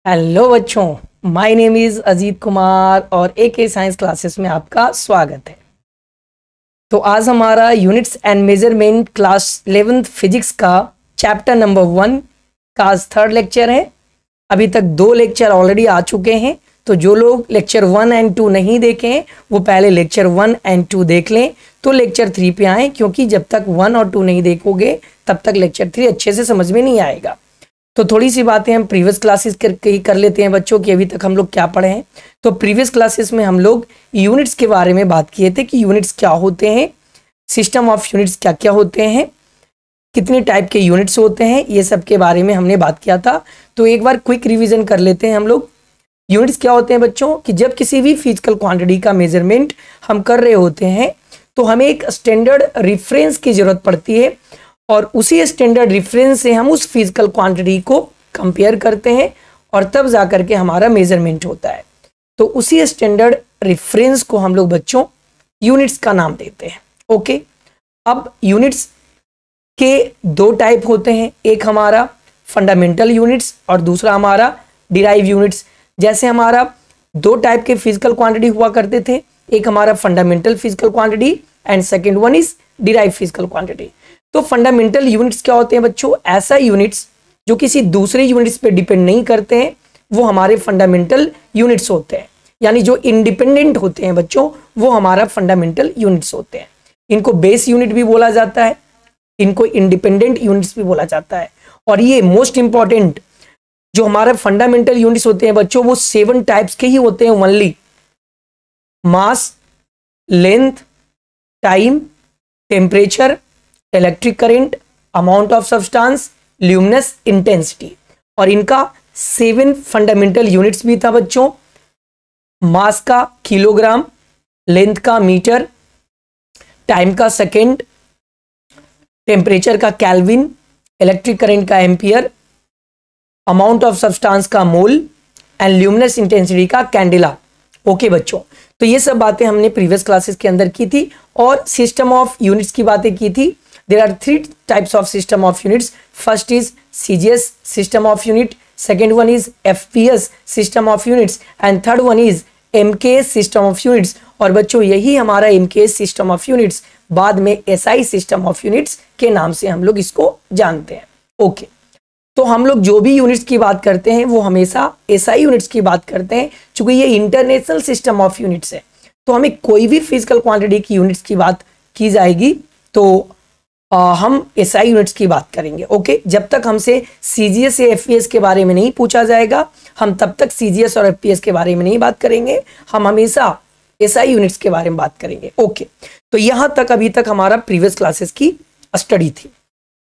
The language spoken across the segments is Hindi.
हेलो बच्चों, my name is Ajit Kumar और AK साइंस क्लासेस में आपका स्वागत है। तो आज हमारा units and measurement class 11th physics का चैप्टर नंबर 1 का आज थर्ड लेक्चर है। अभी तक 2 लेक्चर ऑलरेडी आ चुके हैं, तो जो लोग लेक्चर 1 एंड 2 नहीं देखे हैं वो पहले लेक्चर 1 एंड 2 देख लें, तो लेक्चर 3 पे आए, क्योंकि जब तक 1 और 2 नहीं देखोगे तब तक लेक्चर 3 अच्छे से समझ में नहीं आएगा। तो थोड़ी सी बातें हम प्रीवियस क्लासेस कर लेते हैं बच्चों कि अभी तक हम लोग क्या पढ़े हैं। तो प्रीवियस क्लासेस में हम लोग यूनिट्स के बारे में बात किए थे कि यूनिट्स क्या होते हैं, सिस्टम ऑफ यूनिट्स क्या क्या होते हैं, कितने टाइप के यूनिट्स होते हैं, ये सब के बारे में हमने बात किया था। तो एक बार क्विक रिवीजन कर लेते हैं हम लोग। यूनिट्स क्या होते हैं बच्चों कि जब किसी भी फिजिकल क्वांटिटी का मेजरमेंट हम कर रहे होते हैं तो हमें एक स्टैंडर्ड रिफरेंस की जरूरत पड़ती है, और उसी स्टैंडर्ड रेफरेंस से हम उस फिजिकल क्वांटिटी को कंपेयर करते हैं और तब जाकर के हमारा मेजरमेंट होता है। तो उसी स्टैंडर्ड रेफरेंस को हम लोग बच्चों यूनिट्स का नाम देते हैं। ओके, अब यूनिट्स के 2 टाइप होते हैं, एक हमारा फंडामेंटल यूनिट्स और दूसरा हमारा डिराइव यूनिट्स। जैसे हमारा 2 टाइप के फिजिकल क्वांटिटी हुआ करते थे, एक हमारा fundamental physical quantity and second one is derive physical quantity. तो फंडामेंटल यूनिट्स क्या होते हैं बच्चों? ऐसा यूनिट्स जो किसी दूसरे यूनिट्स पे डिपेंड नहीं करते हैं, वो हमारे फंडामेंटल यूनिट्स होते हैं। यानी जो इंडिपेंडेंट होते हैं बच्चों, वो हमारा फंडामेंटल यूनिट्स होते हैं। इनको बेस यूनिट भी बोला जाता है, इनको इंडिपेंडेंट यूनिट्स भी बोला जाता है। और ये मोस्ट इंपॉर्टेंट जो हमारे फंडामेंटल यूनिट्स होते हैं बच्चों, वो 7 टाइप्स के ही होते हैं only. Mass, length, time, temperature, electric current, amount of substance, luminous intensity. और इनका 7 फंडामेंटल यूनिट्स भी था बच्चों। मास का किलोग्राम, लेंथ का मीटर, टाइम का सेकेंड, टेम्परेचर का केल्विन, इलेक्ट्रिक करंट का एम्पियर, अमाउंट ऑफ सब्सटेंस का मोल एंड ल्यूमिनस इंटेंसिटी का कैंडेला। ओके बच्चों, तो ये सब बातें हमने प्रीवियस क्लासेस के अंदर की थी और सिस्टम ऑफ यूनिट्स की बातें की थी। There are 3 types of system of units. First is CGS system of unit, second one is FPS system of units and third one is MKS system of units। और बच्चों यही हमारा MKS system of units बाद में SI system of units के नाम से हम लोग इसको जानते हैं। ओके, तो हम लोग जो भी यूनिट्स की बात करते हैं वो हमेशा SI यूनिट्स की बात करते हैं, चूंकि ये इंटरनेशनल सिस्टम ऑफ यूनिट्स है। तो हमें कोई भी फिजिकल क्वांटिटी की यूनिट्स की बात की जाएगी तो हम SI यूनिट्स की बात करेंगे। ओके, जब तक हमसे CGS या FPS के बारे में नहीं पूछा जाएगा, हम तब तक CGS और FPS के बारे में नहीं बात करेंगे, हम हमेशा SI यूनिट्स के बारे में बात करेंगे। ओके, तो यहां तक अभी तक हमारा प्रीवियस क्लासेस की स्टडी थी।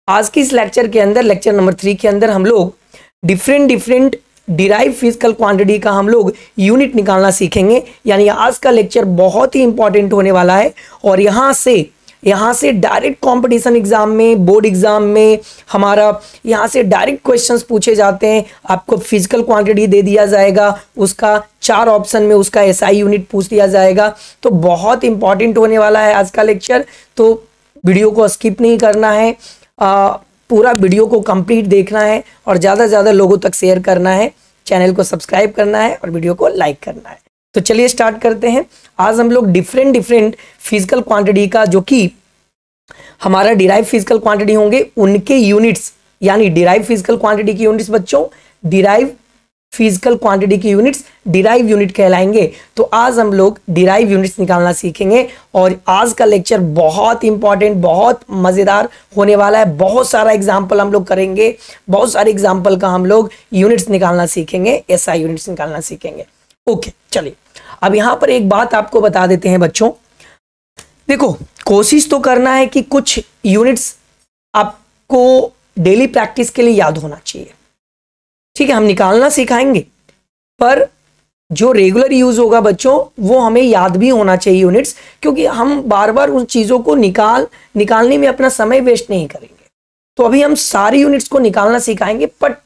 आज की इस लेक्चर के अंदर, लेक्चर नंबर 3 के अंदर हम लोग डिफरेंट डिराइव फिजिकल क्वांटिटी का हम लोग यूनिट निकालना सीखेंगे। यानी आज का लेक्चर बहुत ही इंपॉर्टेंट होने वाला है और यहाँ से डायरेक्ट कंपटीशन एग्जाम में, बोर्ड एग्जाम में हमारा यहाँ से डायरेक्ट क्वेश्चंस पूछे जाते हैं। आपको फिजिकल क्वांटिटी दे दिया जाएगा, उसका 4 ऑप्शन में उसका SI यूनिट पूछ दिया जाएगा। तो बहुत इंपॉर्टेंट होने वाला है आज का लेक्चर, तो वीडियो को स्किप नहीं करना है, पूरा वीडियो को कंप्लीट देखना है और ज़्यादा से ज़्यादा लोगों तक शेयर करना है, चैनल को सब्सक्राइब करना है और वीडियो को लाइक करना है। तो चलिए स्टार्ट करते हैं। आज हम लोग डिफरेंट फिजिकल क्वांटिटी का, जो कि हमारा डिराइव फिजिकल क्वांटिटी होंगे, उनके यूनिट्स, यानी डिराइव फिजिकल क्वांटिटी की यूनिट्स बच्चों, डिराइव फिजिकल क्वांटिटी की यूनिट्स डिराइव यूनिट कहलाएंगे। तो आज हम लोग डिराइव यूनिट्स निकालना सीखेंगे और आज का लेक्चर बहुत इंपॉर्टेंट, बहुत मजेदार होने वाला है। बहुत सारा एग्जाम्पल हम लोग करेंगे, बहुत सारे एग्जाम्पल का हम लोग यूनिट्स निकालना सीखेंगे, SI यूनिट्स निकालना सीखेंगे। ओके, चलिए अब यहां पर एक बात आपको बता देते हैं बच्चों। देखो, कोशिश तो करना है कि कुछ यूनिट्स आपको डेली प्रैक्टिस के लिए याद होना चाहिए। ठीक है, हम निकालना सिखाएंगे, पर जो रेगुलर यूज होगा बच्चों वो हमें याद भी होना चाहिए यूनिट्स, क्योंकि हम बार बार उन चीजों को निकालने में अपना समय वेस्ट नहीं करेंगे। तो अभी हम सारी यूनिट्स को निकालना सिखाएंगे, बट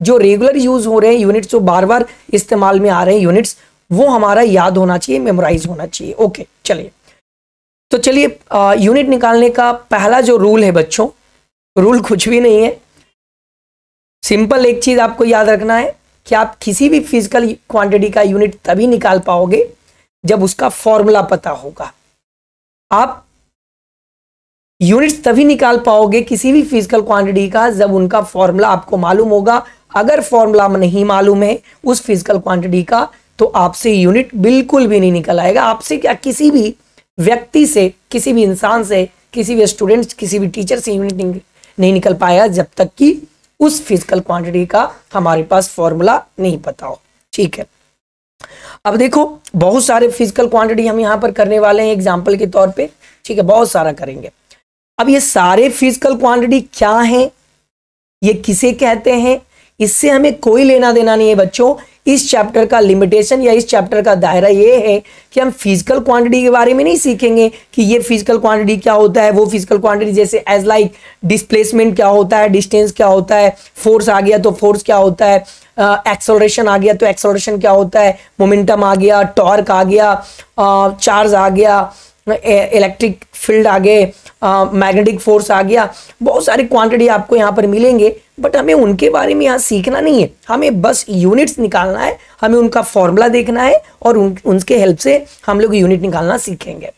जो रेगुलर यूज हो रहे हैं यूनिट्स, जो बार बार इस्तेमाल में आ रहे हैं यूनिट्स, वो हमारा याद होना चाहिए, मेमोराइज होना चाहिए। ओके, चलिए तो चलिए यूनिट निकालने का पहला जो रूल है बच्चों, रूल कुछ भी नहीं है, सिंपल एक चीज आपको याद रखना है। कि आप किसी भी फिजिकल क्वांटिटी का यूनिट तभी निकाल पाओगे जब उसका फॉर्मूला पता होगा। आप यूनिट्स तभी निकाल पाओगे किसी भी फिजिकल क्वांटिटी का जब उनका फॉर्मूला आपको मालूम होगा। अगर फॉर्मूला नहीं मालूम है उस फिजिकल क्वांटिटी का तो आपसे यूनिट बिल्कुल भी नहीं निकल आएगा। आपसे क्या, किसी भी व्यक्ति से, किसी भी इंसान से, किसी भी स्टूडेंट, किसी भी टीचर से यूनिट नहीं निकल पाएगा जब तक कि उस फिजिकल क्वांटिटी का हमारे पास फॉर्मूला नहीं पता हो। ठीक है, अब देखो बहुत सारे फिजिकल क्वांटिटी हम यहाँ पर करने वाले हैं एग्जाम्पल के तौर पे। ठीक है, बहुत सारा करेंगे। अब ये सारे फिजिकल क्वांटिटी क्या हैं, ये किसे कहते हैं, इससे हमें कोई लेना देना नहीं है बच्चों। इस चैप्टर का लिमिटेशन या इस चैप्टर का दायरा ये है कि हम फिजिकल क्वांटिटी के बारे में नहीं सीखेंगे कि ये फिजिकल क्वांटिटी क्या होता है, वो फिजिकल क्वांटिटी जैसे एज लाइक डिस्प्लेसमेंट क्या होता है, डिस्टेंस क्या होता है, फोर्स आ गया तो फोर्स क्या होता है, एक्सेलरेशन आ गया तो एक्सेलरेशन क्या होता है, मोमेंटम आ गया, टॉर्क आ गया, चार्ज आ गया, इलेक्ट्रिक फील्ड आ गए, मैग्नेटिक फोर्स आ गया। बहुत सारी क्वांटिटी आपको यहाँ पर मिलेंगे, बट हमें उनके बारे में यहाँ सीखना नहीं है। हमें बस यूनिट्स निकालना है, हमें उनका फॉर्मूला देखना है और उनके हेल्प से हम लोग यूनिट निकालना सीखेंगे।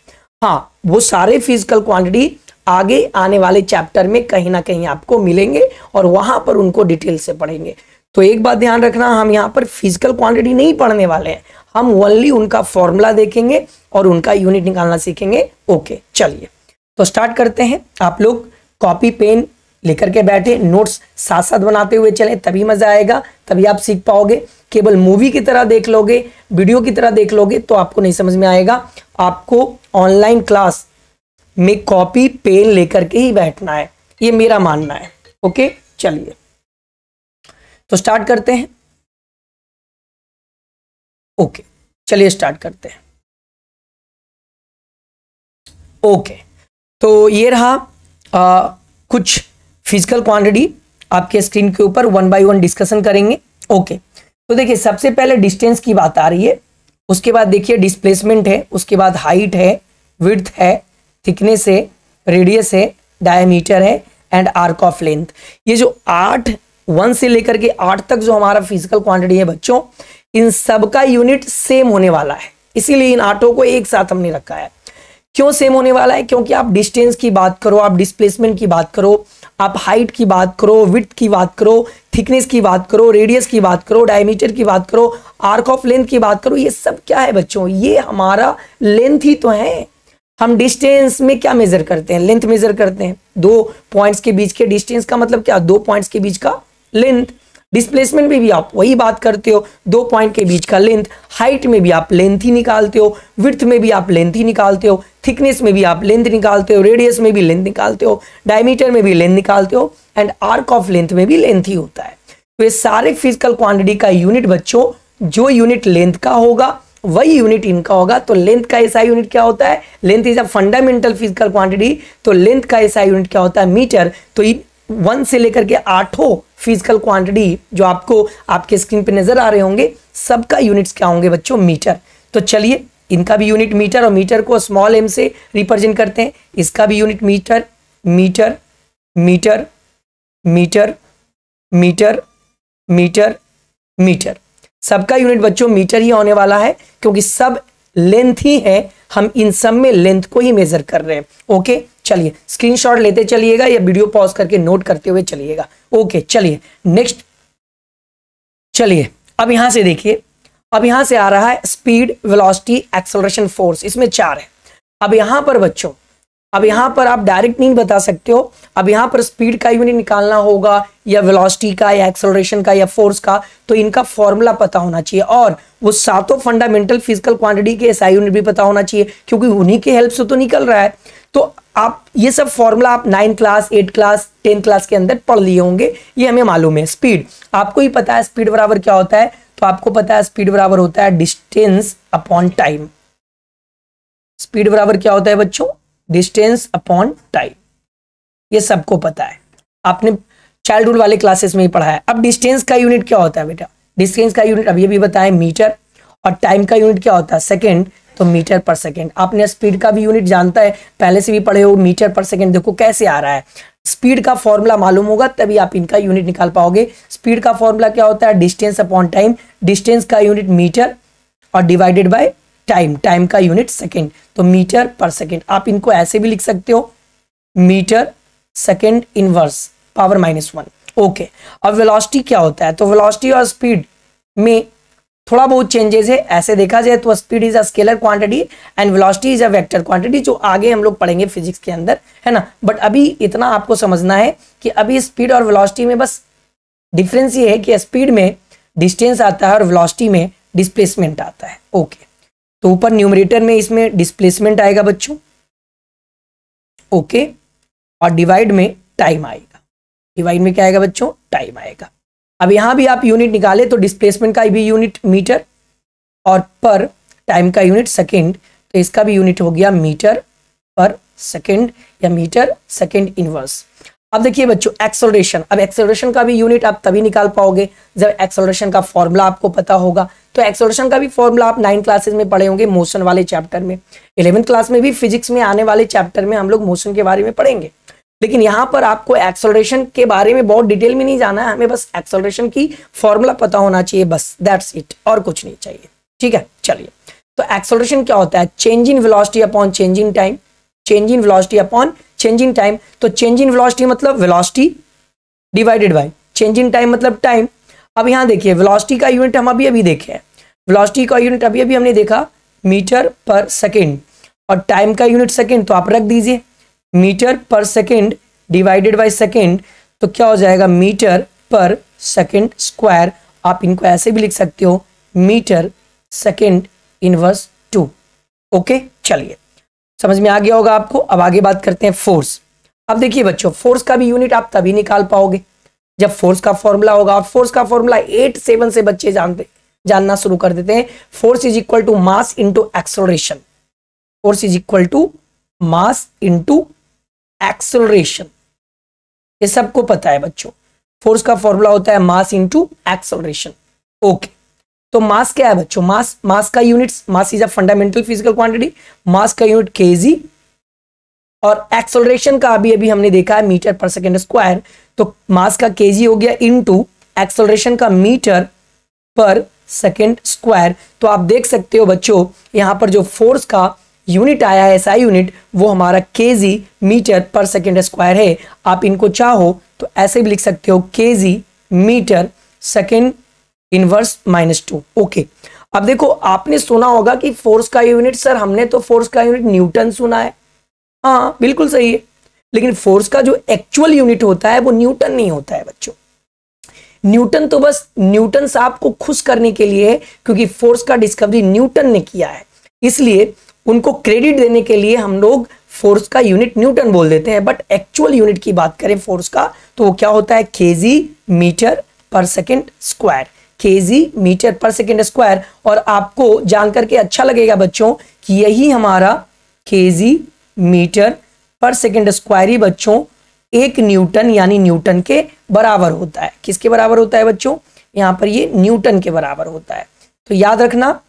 हाँ, वो सारे फिजिकल क्वांटिटी आगे आने वाले चैप्टर में कहीं ना कहीं आपको मिलेंगे और वहां पर उनको डिटेल से पढ़ेंगे। तो एक बात ध्यान रखना, हम यहाँ पर फिजिकल क्वांटिटी नहीं पढ़ने वाले हैं, हम ओनली उनका फॉर्मूला देखेंगे और उनका यूनिट निकालना सीखेंगे। ओके, चलिए तो स्टार्ट करते हैं। आप लोग कॉपी पेन लेकर के बैठे, नोट्स साथ साथ बनाते हुए चलें, तभी मजा आएगा, तभी आप सीख पाओगे। केवल मूवी की तरह देख लोगे, वीडियो की तरह देख लोगे तो आपको नहीं समझ में आएगा। आपको ऑनलाइन क्लास में कॉपी पेन लेकर के ही बैठना है, ये मेरा मानना है। ओके, चलिए तो स्टार्ट करते हैं। ओके, चलिए स्टार्ट करते हैं। ओके, तो ये रहा कुछ फिजिकल क्वांटिटी आपके स्क्रीन के ऊपर, वन बाय वन डिस्कशन करेंगे। ओके, तो देखिए सबसे पहले डिस्टेंस की बात आ रही है, उसके बाद देखिए डिस्प्लेसमेंट है, उसके बाद हाइट है, विड्थ है, थिकनेस है, रेडियस है, डायमीटर है एंड आर्क ऑफ लेंथ। ये जो 1 से लेकर के 8 तक जो हमारा फिजिकल क्वांटिटी है बच्चों, इन सब का यूनिट सेम होने वाला है, इसीलिए इन 8 को एक साथ हमने रखा है। क्यों सेम होने वाला है? क्योंकि आप डिस्टेंस की बात करो, आप डिस्प्लेसमेंट की बात करो, आप हाइट की बात करो, विड्थ की बात करो, थिकनेस की बात करो, रेडियस की बात करो, डायमीटर की बात करो, आर्क ऑफ लेंथ की बात करो, ये सब क्या है बच्चों? ये हमारा लेंथ ही तो है। हम डिस्टेंस में क्या मेजर करते हैं? लेंथ मेजर करते हैं। 2 पॉइंट्स के बीच के डिस्टेंस का मतलब क्या? 2 पॉइंट्स के बीच का लेंथ। डिस्प्लेसमेंट में भी आप वही बात करते हो, 2 पॉइंट के बीच का लेंथ। हाइट में भी आप लेंथ ही निकालते हो, विड्थ में भी आप लेंथ ही निकालते हो, थिकनेस में भी आप लेंथ निकालते हो, रेडियस में भी लेंथ निकालते हो, डायमीटर में भी लेंथ निकालते हो एंड आर्क ऑफ लेंथ में भी लेंथ ही होता है। तो ये सारे फिजिकल क्वांटिटी का यूनिट बच्चों, जो यूनिट लेंथ का होगा वही यूनिट इनका होगा। तो लेंथ का ऐसा यूनिट क्या होता है? Length is a fundamental physical quantity. तो लेंथ का ऐसा यूनिट क्या होता है? मीटर। तो 1 से लेकर के 8 फिजिकल क्वांटिटी जो आपको आपके स्क्रीन पे नजर आ रहे होंगे, सबका यूनिट्स क्या होंगे बच्चों? मीटर। तो चलिए इनका भी यूनिट मीटर, और मीटर को स्मॉल m से रिप्रेजेंट करते हैं। इसका भी unit metre, metre, metre, metre, metre, metre, metre. सबका यूनिट बच्चों मीटर ही होने वाला है, क्योंकि सब लेंथ ही है, हम इन सब में लेंथ को ही मेजर कर रहे हैं। ओके, चलिए स्क्रीनशॉट लेते चलिएगा या वीडियो पॉज करके नोट करते हुए चलिएगा। ओके, चलिए नेक्स्ट। चलिए अब यहां से देखिए, अब यहां से आ रहा है स्पीड, वेलोसिटी, एक्सेलरेशन, फोर्स। इसमें 4 है। अब यहां पर बच्चों, अब यहां पर आप डायरेक्ट नहीं बता सकते हो। अब यहां पर स्पीड का यूनिट निकालना होगा या वेलोसिटी का या एक्सेलरेशन का या फोर्स का, तो इनका फॉर्मूला पता होना चाहिए। और वो 7 फंडामेंटल फिजिकल क्वांटिटी के एसआई यूनिट भी पता होना चाहिए, क्योंकि उन्हीं के हेल्प से तो निकल रहा है। तो आप ये सब फॉर्मूला आप 9 क्लास, 8 क्लास, 10 क्लास के अंदर पढ़ लिए होंगे, ये हमें मालूम है। स्पीड आपको ही पता है, स्पीड बराबर क्या होता है? तो आपको पता है स्पीड बराबर होता है डिस्टेंस अपॉन टाइम। स्पीड बराबर क्या होता है बच्चों? Distance upon time. ये सबको पता है, आपने चाइल्डहुड वाले क्लासेस में ही पढ़ा है। अब डिस्टेंस का यूनिट क्या होता है बेटा? डिस्टेंस का यूनिट अब ये भी बताएं मीटर, और टाइम का यूनिट क्या होता है? सेकेंड। तो मीटर पर सेकेंड। आपने स्पीड का भी यूनिट जानता है, पहले से भी पढ़े हो, मीटर पर सेकेंड। देखो कैसे आ रहा है, स्पीड का फॉर्मूला मालूम होगा तभी आप इनका यूनिट निकाल पाओगे। स्पीड का फॉर्मूला क्या होता है? Distance upon time. डिस्टेंस का यूनिट मीटर और डिवाइडेड बाय टाइम, टाइम का यूनिट सेकेंड, तो मीटर पर सेकेंड। आप इनको ऐसे भी लिख सकते हो, metre second inverse power -1। Okay, अब वेलोसिटी क्या होता है? तो वेलोसिटी और स्पीड में थोड़ा बहुत चेंजेस है। ऐसे देखा जाए तो speed is a scalar quantity and velocity is a vector quantity, जो आगे हम लोग पढ़ेंगे फिजिक्स के अंदर, है ना। बट अभी इतना आपको समझना है कि अभी स्पीड और वेलोसिटी में बस डिफरेंस ये है कि स्पीड में डिस्टेंस आता है और वेलोसिटी में डिस्प्लेसमेंट आता है। ओके, तो ऊपर न्यूमरेटर में इसमें डिस्प्लेसमेंट आएगा बच्चों, ओके, और डिवाइड में टाइम आएगा। डिवाइड में क्या आएगा बच्चों? टाइम आएगा। अब यहां भी आप यूनिट निकाले तो डिस्प्लेसमेंट का भी यूनिट मीटर और पर टाइम का यूनिट सेकेंड, तो इसका भी यूनिट हो गया मीटर पर सेकेंड या मीटर सेकेंड इनवर्स। अब देखिए बच्चों एक्सेलरेशन, अब एक्सेलरेशन का भी यूनिट आप तभी निकाल पाओगे जब एक्सेलरेशन का फॉर्मूला आपको पता होगा। तो एक्सेलरेशन का भी फॉर्मूला आप 9 क्लासेस में पढ़े होंगे, मोशन वाले चैप्टर में। 11th क्लास में भी फिजिक्स में आने वाले चैप्टर में हम लोग मोशन के बारे में पढ़ेंगे, लेकिन यहाँ पर आपको एक्सेलरेशन के बारे में बहुत डिटेल में नहीं जाना है, हमें बस एक्सेलरेशन की फॉर्मूला पता होना चाहिए, बस दैट्स इट, और कुछ नहीं चाहिए। ठीक है, चलिए। तो एक्सेलरेशन क्या होता है? Change in velocity upon change in time. Change in velocity upon change in time, तो चेंज इन वेलोसिटी मतलब velocity divided by change in time मतलब टाइम। अब यहाँ देखिए वेलोसिटी का यूनिट हम अभी देखे हैं, वेलोसिटी का यूनिट अभी हमने देखा मीटर पर सेकेंड, और टाइम का यूनिट सेकेंड, तो आप रख दीजिए मीटर पर सेकेंड डिवाइडेड बाय सेकेंड, तो क्या हो जाएगा? मीटर पर सेकेंड स्क्वायर। आप इनको ऐसे भी लिख सकते हो, मीटर सेकेंड इनवर्स 2। ओके, चलिए, समझ में आ गया होगा आपको। अब आगे बात करते हैं फोर्स। अब देखिए बच्चों, फोर्स का भी यूनिट आप तभी निकाल पाओगे जब फोर्स का फॉर्मूला होगा, और फोर्स का फॉर्मूला 8-7 से बच्चे जानना शुरू कर देते हैं। Force is equal to mass into acceleration. Force is equal to mass into acceleration, ये सबको पता है बच्चों। फोर्स का फॉर्मूला होता है मास इंटू एक्सेलरेशन। ओके, तो मास क्या है बच्चों? मास का units, mass is a fundamental physical quantity, mass का यूनिट केजी, और एक्सेलरेशन का अभी हमने देखा है मीटर पर सेकेंड स्क्वायर। तो मास का केजी हो गया इंटू एक्सेलरेशन का मीटर पर सेकेंड स्क्वायर। तो आप देख सकते हो बच्चों, यहां पर जो फोर्स का यूनिट आया है एसआई यूनिट, वो हमारा केजी मीटर पर सेकेंड स्क्वायर है। आप इनको चाहो तो ऐसे भी लिख सकते हो, KG metre second inverse -2। Okay, अब देखो आपने सुना होगा कि फोर्स का यूनिट, सर हमने तो फोर्स का यूनिट न्यूटन सुना है। हाँ बिल्कुल सही है, लेकिन फोर्स का जो एक्चुअल यूनिट होता है वो न्यूटन नहीं होता है बच्चों। न्यूटन तो बस न्यूटन साहब को खुश करने के लिए, क्योंकि फोर्स का डिस्कवरी न्यूटन ने किया है, इसलिए उनको क्रेडिट देने के लिए हम लोग फोर्स का यूनिट न्यूटन बोल देते हैं। बट एक्चुअल यूनिट की बात करें फोर्स का, तो वो क्या होता है? केजी मीटर पर सेकेंड स्क्वायर, केजी मीटर पर सेकेंड स्क्वायर। और आपको जान करके अच्छा लगेगा बच्चों कि यही हमारा केजी मीटर पर सेकेंड स्क्वायर ही बच्चों 1 न्यूटन यानी न्यूटन के बराबर होता है। किसके बराबर होता है बच्चों? यहां पर ये न्यूटन के बराबर होता है। तो याद रखना,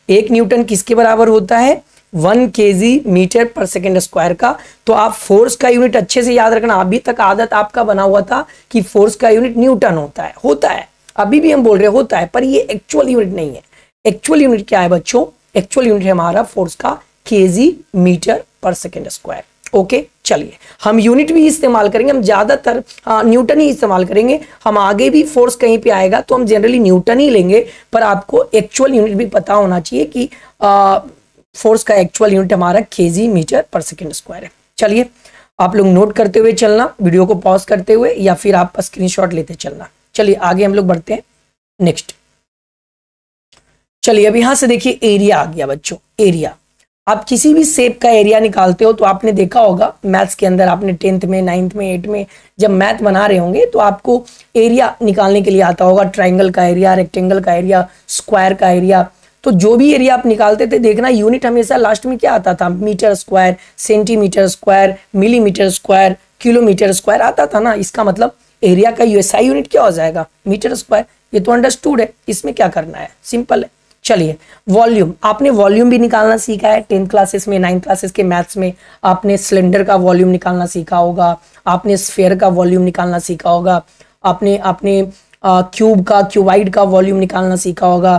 1 न्यूटन किसके बराबर होता है? 1 केजी मीटर पर सेकेंड स्क्वायर का। तो आप फोर्स का यूनिट अच्छे से याद रखना। अभी तक आदत आपका बना हुआ था कि फोर्स का यूनिट न्यूटन होता है, अभी भी हम बोल रहे होता है, पर ये एक्चुअल यूनिट नहीं है। एक्चुअल यूनिट क्या है बच्चों? एक्चुअल यूनिट है हमारा फोर्स का केजी मीटर पर सेकेंड स्क्वायर। ओके, चलिए हम यूनिट भी इस्तेमाल करेंगे, हम ज्यादातर न्यूटन ही इस्तेमाल करेंगे। हम आगे भी फोर्स कहीं पे आएगा तो हम जनरली न्यूटन ही लेंगे, पर आपको एक्चुअल यूनिट भी पता होना चाहिए कि फोर्स का एक्चुअल यूनिट हमारा केजी मीटर पर सेकेंड स्क्वायर है। चलिए आप लोग नोट करते हुए चलना, वीडियो को पॉज करते हुए, या फिर आप स्क्रीनशॉट लेते चलना। चलिए आगे हम लोग बढ़ते हैं नेक्स्ट। चलिए अब यहां से देखिए एरिया आ गया बच्चों। एरिया, आप किसी भी शेप का एरिया निकालते हो तो आपने देखा होगा मैथ्स के अंदर, आपने 10th में 9th में 8th में जब मैथ बना रहे होंगे तो आपको एरिया निकालने के लिए आता होगा। ट्राइंगल का एरिया, रेक्टेंगल का एरिया, स्क्वायर का एरिया। तो जो भी एरिया आप निकालते थे, देखना यूनिट हमेशा लास्ट में क्या आता था? Metre square, centimetre square, millimetre square, kilometre square आता था ना। इसका मतलब एरिया का यूएसआई यूनिट क्या हो जाएगा? Metre square. ये तो अंडरस्टूड है, इसमें क्या करना है? सिंपल है। चलिए वॉल्यूम, आपने वॉल्यूम भी निकालना सीखा है 10th क्लासेस में, 9th क्लासेस के मैथ्स में आपने सिलेंडर का वॉल्यूम निकालना सीखा होगा, आपने स्फीयर का वॉल्यूम निकालना सीखा होगा, आपने आपने क्यूब का, क्यूबाइड का वॉल्यूम निकालना सीखा होगा,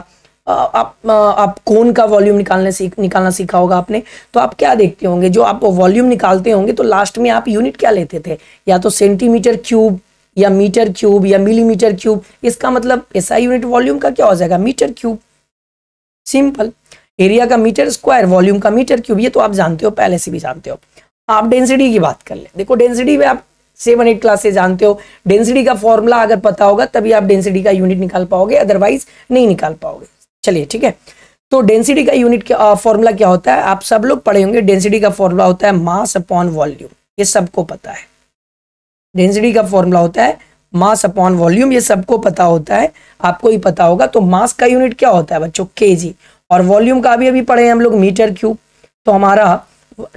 आप कोन का वॉल्यूम निकालना सीखा होगा आपने। तो आप क्या देखते होंगे, जो आप वॉल्यूम निकालते होंगे तो लास्ट में आप यूनिट क्या लेते थे, या तो सेंटीमीटर क्यूब या मीटर क्यूब या मिलीमीटर क्यूब। इसका मतलब एसआई यूनिट वॉल्यूम का क्या हो जाएगा, मीटर क्यूब। सिंपल। एरिया का मीटर स्क्वायर, वॉल्यूम का मीटर क्यूब, ये तो आप जानते हो, पहले से भी जानते हो। आप डेंसिटी की बात कर ले, देखो डेंसिटी में आप 7-8 क्लास से जानते हो, डेंसिटी का फॉर्मूला अगर पता होगा तभी आप डेंसिटी का यूनिट निकाल पाओगे, अदरवाइज नहीं निकाल पाओगे। चलिए ठीक है, तो डेंसिटी का यूनिट फॉर्मूला क्या होता है, आप सब लोग पढ़े होंगे। डेंसिटी का फॉर्मूला होता है मास अपॉन वॉल्यूम, ये सबको पता है। डेंसिटी का फॉर्मूला होता है मास अपॉन वॉल्यूम, ये सबको पता होता है, आपको ही पता होगा। तो मास का यूनिट क्या होता है बच्चों, केजी, और वॉल्यूम का अभी पढ़े हैं हम लोग मीटर क्यूब। तो हमारा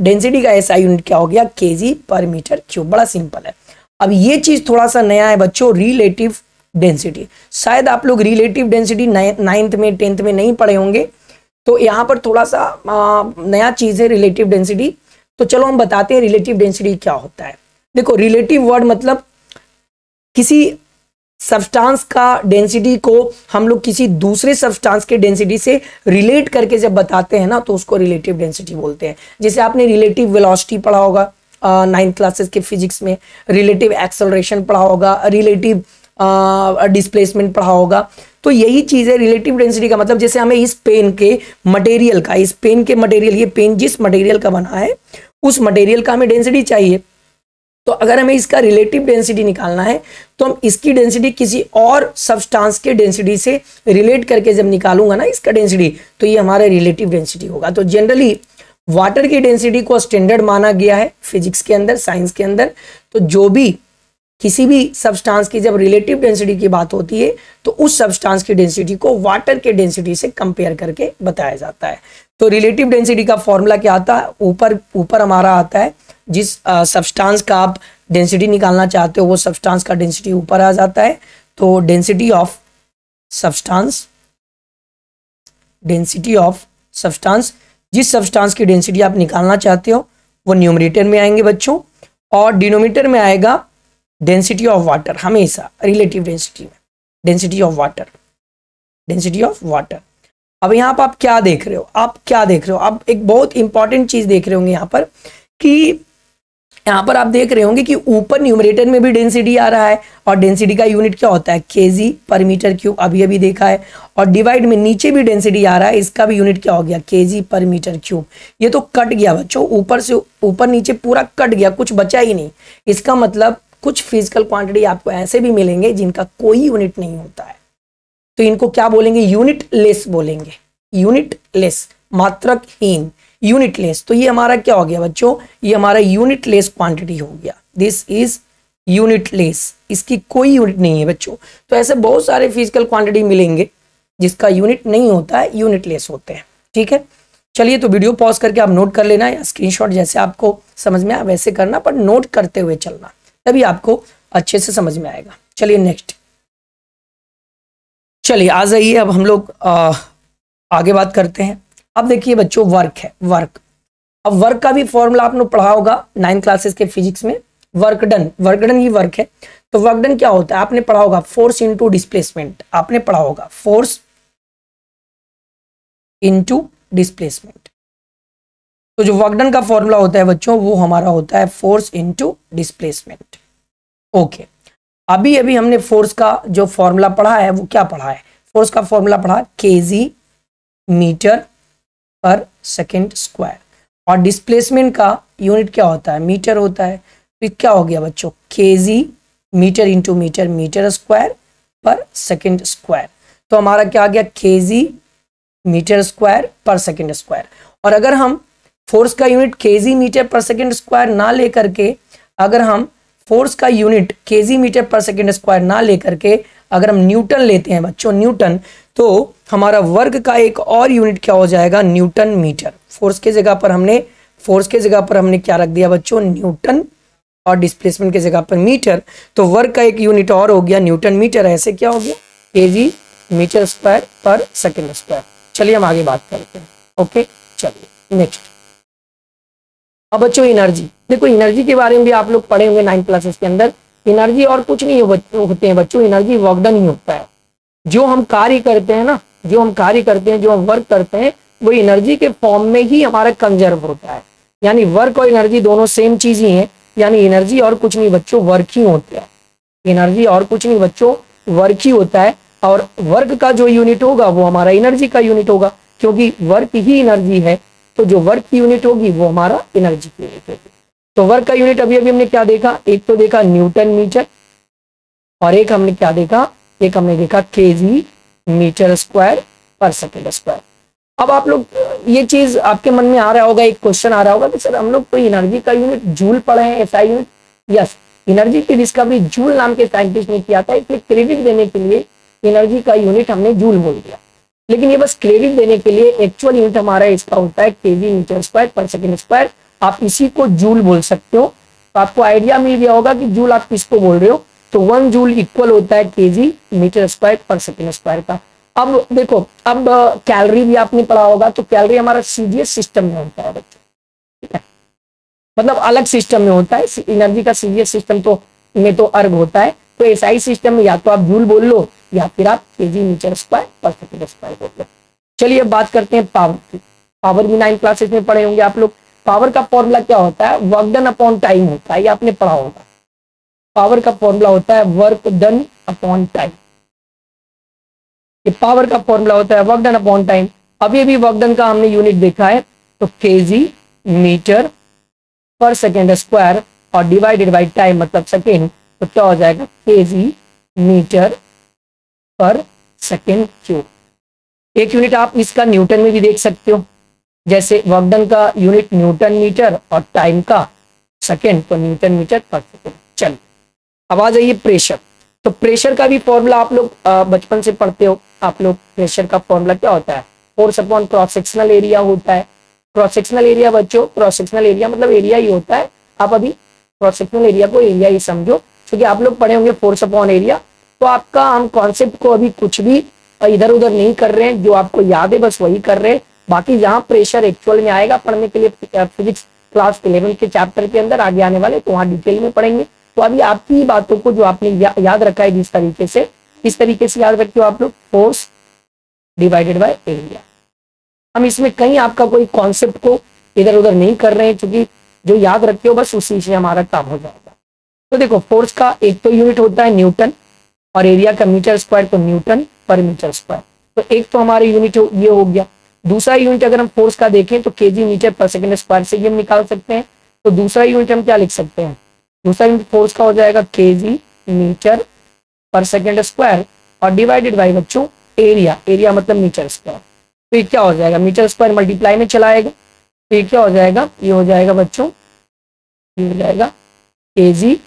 डेंसिटी का ऐसा यूनिट क्या हो गया, केजी पर मीटर क्यूब। बड़ा सिंपल है। अब ये चीज थोड़ा सा नया है बच्चों, रिलेटिव डेंसिटी। शायद आप लोग रिलेटिव डेंसिटी 9th में 10th में नहीं पढ़े होंगे, तो यहाँ पर थोड़ा सा नया चीज है रिलेटिव डेंसिटी। तो चलो हम बताते हैं रिलेटिव डेंसिटी क्या होता है। देखो रिलेटिव वर्ड मतलब किसी सब्सटेंस का डेंसिटी को हम लोग किसी दूसरे सब्सटेंस के डेंसिटी से रिलेट करके जब बताते हैं ना, तो उसको रिलेटिव डेंसिटी बोलते हैं। जैसे आपने रिलेटिव वेलोसिटी पढ़ा होगा 9th क्लासेस के फिजिक्स में, रिलेटिव एक्सेलरेशन पढ़ा होगा, रिलेटिव डिस्प्लेसमेंट पढ़ा होगा। तो यही चीज है रिलेटिव डेंसिटी का मतलब। जैसे हमें इस पेन के मटेरियल का, इस पेन के मटेरियल, ये पेन जिस मटेरियल का बना है उस मटेरियल का हमें डेंसिटी चाहिए। तो अगर हमें इसका रिलेटिव डेंसिटी निकालना है तो हम इसकी डेंसिटी किसी और सब्सटेंस के डेंसिटी से रिलेट करके जब निकालूंगा ना इसका डेंसिटी, तो ये हमारा रिलेटिव डेंसिटी होगा। तो जनरली वाटर की डेंसिटी को स्टैंडर्ड माना गया है फिजिक्स के अंदर, साइंस के अंदर। तो जो भी किसी भी सब्सटेंस की जब रिलेटिव डेंसिटी की बात होती है तो उस सब्सटेंस की डेंसिटी को वाटर के डेंसिटी से कंपेयर करके बताया जाता है। तो रिलेटिव डेंसिटी का फॉर्मूला क्या आता है, ऊपर हमारा आता है, जिस सब्सटेंस का आप डेंसिटी निकालना चाहते हो वो सब्सटेंस का डेंसिटी ऊपर आ जाता है। तो डेंसिटी ऑफ सब्सटेंस, जिस सब्सटेंस की डेंसिटी आप निकालना चाहते हो वो न्यूमरेटर में आएंगे बच्चों, और डिनोमिनेटर में आएगा डेंसिटी ऑफ वाटर। हमेशा रिलेटिव डेंसिटी में डेंसिटी ऑफ वाटर। अब यहाँ पर आप क्या देख रहे हो, आप एक बहुत इंपॉर्टेंट चीज देख रहे होंगे यहाँ पर, कि यहाँ पर आप देख रहे होंगे कि ऊपर न्यूमरेटर में भी डेंसिटी आ रहा है, और डेंसिटी का यूनिट क्या होता है, केजी पर मीटर क्यूब, अभी देखा है। और डिवाइड में नीचे भी डेंसिटी आ रहा है, इसका भी यूनिट क्या हो गया, केजी पर मीटर क्यूब। ये तो कट गया बच्चों, ऊपर से ऊपर नीचे पूरा कट गया, कुछ बचा ही नहीं। इसका मतलब कुछ फिजिकल क्वांटिटी आपको ऐसे भी मिलेंगे जिनका कोई यूनिट नहीं होता है, तो इनको क्या बोलेंगे, यूनिट लेस बोलेंगे, यूनिट लेस, मात्रकहीन, यूनिट लेस। तो ये हमारा क्या हो गया बच्चों, ये हमारा यूनिट लेस क्वांटिटी हो गया। दिस इज यूनिट लेस, इसकी कोई यूनिट नहीं है बच्चों। तो ऐसे बहुत सारे फिजिकल क्वांटिटी मिलेंगे जिसका यूनिट नहीं होता है, यूनिट लेस होते हैं। ठीक है, चलिए तो वीडियो पॉज करके आप नोट कर लेना, या स्क्रीनशॉट जैसे आपको समझ में आए वैसे करना, पर नोट करते हुए चलना, तभी आपको अच्छे से समझ में आएगा। चलिए नेक्स्ट, चलिए आ जाइए, अब हम लोग आगे बात करते हैं। अब देखिए बच्चों, वर्क है, वर्क। अब वर्क का भी फॉर्मूला आपने पढ़ा होगा 9th क्लासेस के फिजिक्स में, वर्क डन ही वर्क है। तो वर्क डन क्या होता है, आपने पढ़ा होगा फोर्स इनटू डिस्प्लेसमेंट, आपने पढ़ा होगा फोर्स इनटू डिस्प्लेसमेंट। तो जो वर्क डन का फॉर्मूला होता है बच्चों, वो हमारा होता है फोर्स इनटू डिस्प्लेसमेंट। ओके, अभी हमने फोर्स का जो फॉर्मूला पढ़ा है वो क्या पढ़ा है, फोर्स का फॉर्मूला पढ़ा केजी मीटर पर सेकेंड स्क्वायर, और डिस्प्लेसमेंट का यूनिट क्या होता है, मीटर होता है। तो क्या हो गया बच्चों, KG metre into metre, metre square पर सेकेंड स्क्वायर। तो हमारा क्या आ गया, केजी मीटर स्क्वायर पर सेकेंड स्क्वायर। और अगर हम फोर्स का यूनिट केजी मीटर पर सेकेंड स्क्वायर ना लेकर के, अगर हम फोर्स का यूनिट केजी मीटर पर सेकेंड स्क्वायर ना लेकर के अगर हम न्यूटन लेते हैं बच्चों, न्यूटन, तो हमारा वर्क का एक और यूनिट क्या हो जाएगा, न्यूटन मीटर। फोर्स के जगह पर हमने क्या रख दिया बच्चों, न्यूटन, और डिस्प्लेसमेंट के जगह पर मीटर। तो वर्क का एक यूनिट और हो गया न्यूटन मीटर। ऐसे क्या हो गया, केजी मीटर स्क्वायर पर सेकेंड स्क्वायर। चलिए हम आगे बात करते हैं। ओके चलिए नेक्स्ट। अब बच्चों एनर्जी, देखो एनर्जी के बारे में भी आप लोग पढ़े होंगे 9th क्लासेस के अंदर। एनर्जी और कुछ नहीं होते हैं बच्चों, एनर्जी वर्क डन ही होता है। जो हम कार्य करते हैं ना, जो हम कार्य करते हैं, जो हम वर्क करते हैं, वो एनर्जी के फॉर्म में ही हमारा कंजर्व होता है। यानी वर्क और एनर्जी दोनों सेम चीज ही है। यानी एनर्जी और कुछ नहीं बच्चों, वर्क ही होता है। एनर्जी और कुछ नहीं बच्चों, वर्क ही होता है। और वर्क का जो यूनिट होगा वो हमारा एनर्जी का यूनिट होगा, क्योंकि वर्क ही एनर्जी है। तो जो वर्क की यूनिट होगी वो हमारा एनर्जी की यूनिट होगी। तो वर्क का यूनिट अभी अभी हमने क्या देखा, एक तो देखा न्यूटन मीटर, और एक हमने क्या देखा, एक हमने देखा केजी मीटर स्क्वायर पर सेकेंड स्क्वायर। अब आप लोग ये चीज आपके मन में आ रहा होगा, एक क्वेश्चन आ रहा होगा कि सर हम लोग तो एनर्जी का यूनिट जूल पढ़े हैं, ऐसा यूनिट। यस, एनर्जी की डिस्कवरी जूल नाम के साइंटिस्ट ने किया था, इसलिए क्रेडिट देने के लिए एनर्जी का यूनिट हमने जूल बोल दिया। लेकिन ये बस क्रेडिट देने के लिए, एक्चुअल यूनिट हमारा इसका होता है केजी मीटर स्क्वायर पर सेकेंड स्क्वायर। आप इसी को जूल बोल सकते हो। तो आपको आइडिया मिल गया होगा कि जूल आप किसको बोल रहे हो। तो 1 जूल इक्वल होता है केजी मीटर स्क्वायर पर सेकेंड स्क्वायर का। अब देखो, अब कैलोरी भी आपने पढ़ा होगा, तो कैलोरी हमारा सीजीएस सिस्टम में होता है बच्चों, ठीक है, मतलब अलग सिस्टम में होता है। एनर्जी का सीजीएस सिस्टम तो में तो अर्ग होता है। तो एसआई सिस्टम में या तो आप जूल बोल लो या फिर आप केजी मीटर स्क्वायर पर सेकेंड स्क्वायर बोल लो। चलिए अब बात करते हैं पावर की। पावर भी 9 क्लासेस में पढ़े होंगे आप लोग। पावर का फॉर्मूला क्या होता है, वर्क डन अपॉन टाइम होता है, ये आपने पढ़ा होगा। पावर का फॉर्मूला होता है वर्क डन अपॉन टाइम। ये पावर का फॉर्मूला होता है वर्क डन अपॉन टाइम। अभी अभी वर्क डन का हमने यूनिट देखा है, तो केजी मीटर पर सेकेंड स्क्वायर और डिवाइडेड बाई टाइम मतलब सेकेंड, तो क्या हो जाएगा केजी मीटर पर सेकेंड क्यूब। एक यूनिट आप इसका न्यूटन में भी देख सकते हो, जैसे वर्क डन का यूनिट न्यूटन मीटर और टाइम का सेकेंड, तो न्यूटन मीटर पर सेकेंड। चलिए अब आ जाइए प्रेशर। तो प्रेशर का भी फॉर्मूला आप लोग बचपन से पढ़ते हो आप लोग। प्रेशर का फॉर्मूला क्या होता है, force upon cross sectional area होता है। क्रॉस सेक्शनल एरिया बच्चों, क्रॉस सेक्शनल एरिया मतलब एरिया ही होता है। आप अभी क्रॉस सेक्शनल एरिया को एरिया ही समझो, क्योंकि आप लोग पढ़े होंगे फोर्स अपॉन एरिया। तो आपका हम कॉन्सेप्ट को अभी कुछ भी इधर उधर नहीं कर रहे हैं, जो आपको याद है बस वही कर रहे हैं। बाकी जहाँ प्रेशर एक्चुअल में आएगा पढ़ने के लिए फिजिक्स क्लास 11 के चैप्टर के अंदर आगे आने वाले, तो वहाँ डिटेल में पढ़ेंगे। तो अभी आपकी बातों को जो आपने याद रखा है जिस तरीके से, इस तरीके से याद रखते हो आप लोग, फोर्स डिवाइडेड बाय एरिया। हम इसमें कहीं आपका कोई कॉन्सेप्ट को इधर उधर नहीं कर रहे हैं, क्योंकि जो याद रखते हो बस उसी से हमारा काम हो जाएगा। तो देखो फोर्स का एक तो यूनिट होता है न्यूटन, और एरिया का मीटर स्क्वायर, तो न्यूटन पर मीटर स्क्वायर। तो एक तो हमारे यूनिट ये हो गया। दूसरा यूनिट अगर हम फोर्स का देखें तो केजी मीटर पर सेकेंड स्क्वायर से ये हम निकाल सकते हैं। तो दूसरा यूनिट हम क्या लिख सकते हैं, दूसरा यूनिट फोर्स का हो जाएगा केजी मीटर पर सेकेंड स्क्वायर और डिवाइडेड बाई बच्चों एरिया, एरिया मतलब मीटर स्क्वायर। तो ये क्या हो जाएगा, मीटर स्क्वायर मल्टीप्लाई में चला आएगा, तो ये क्या हो जाएगा, ये हो जाएगा बच्चों, ये हो जाएगा केजी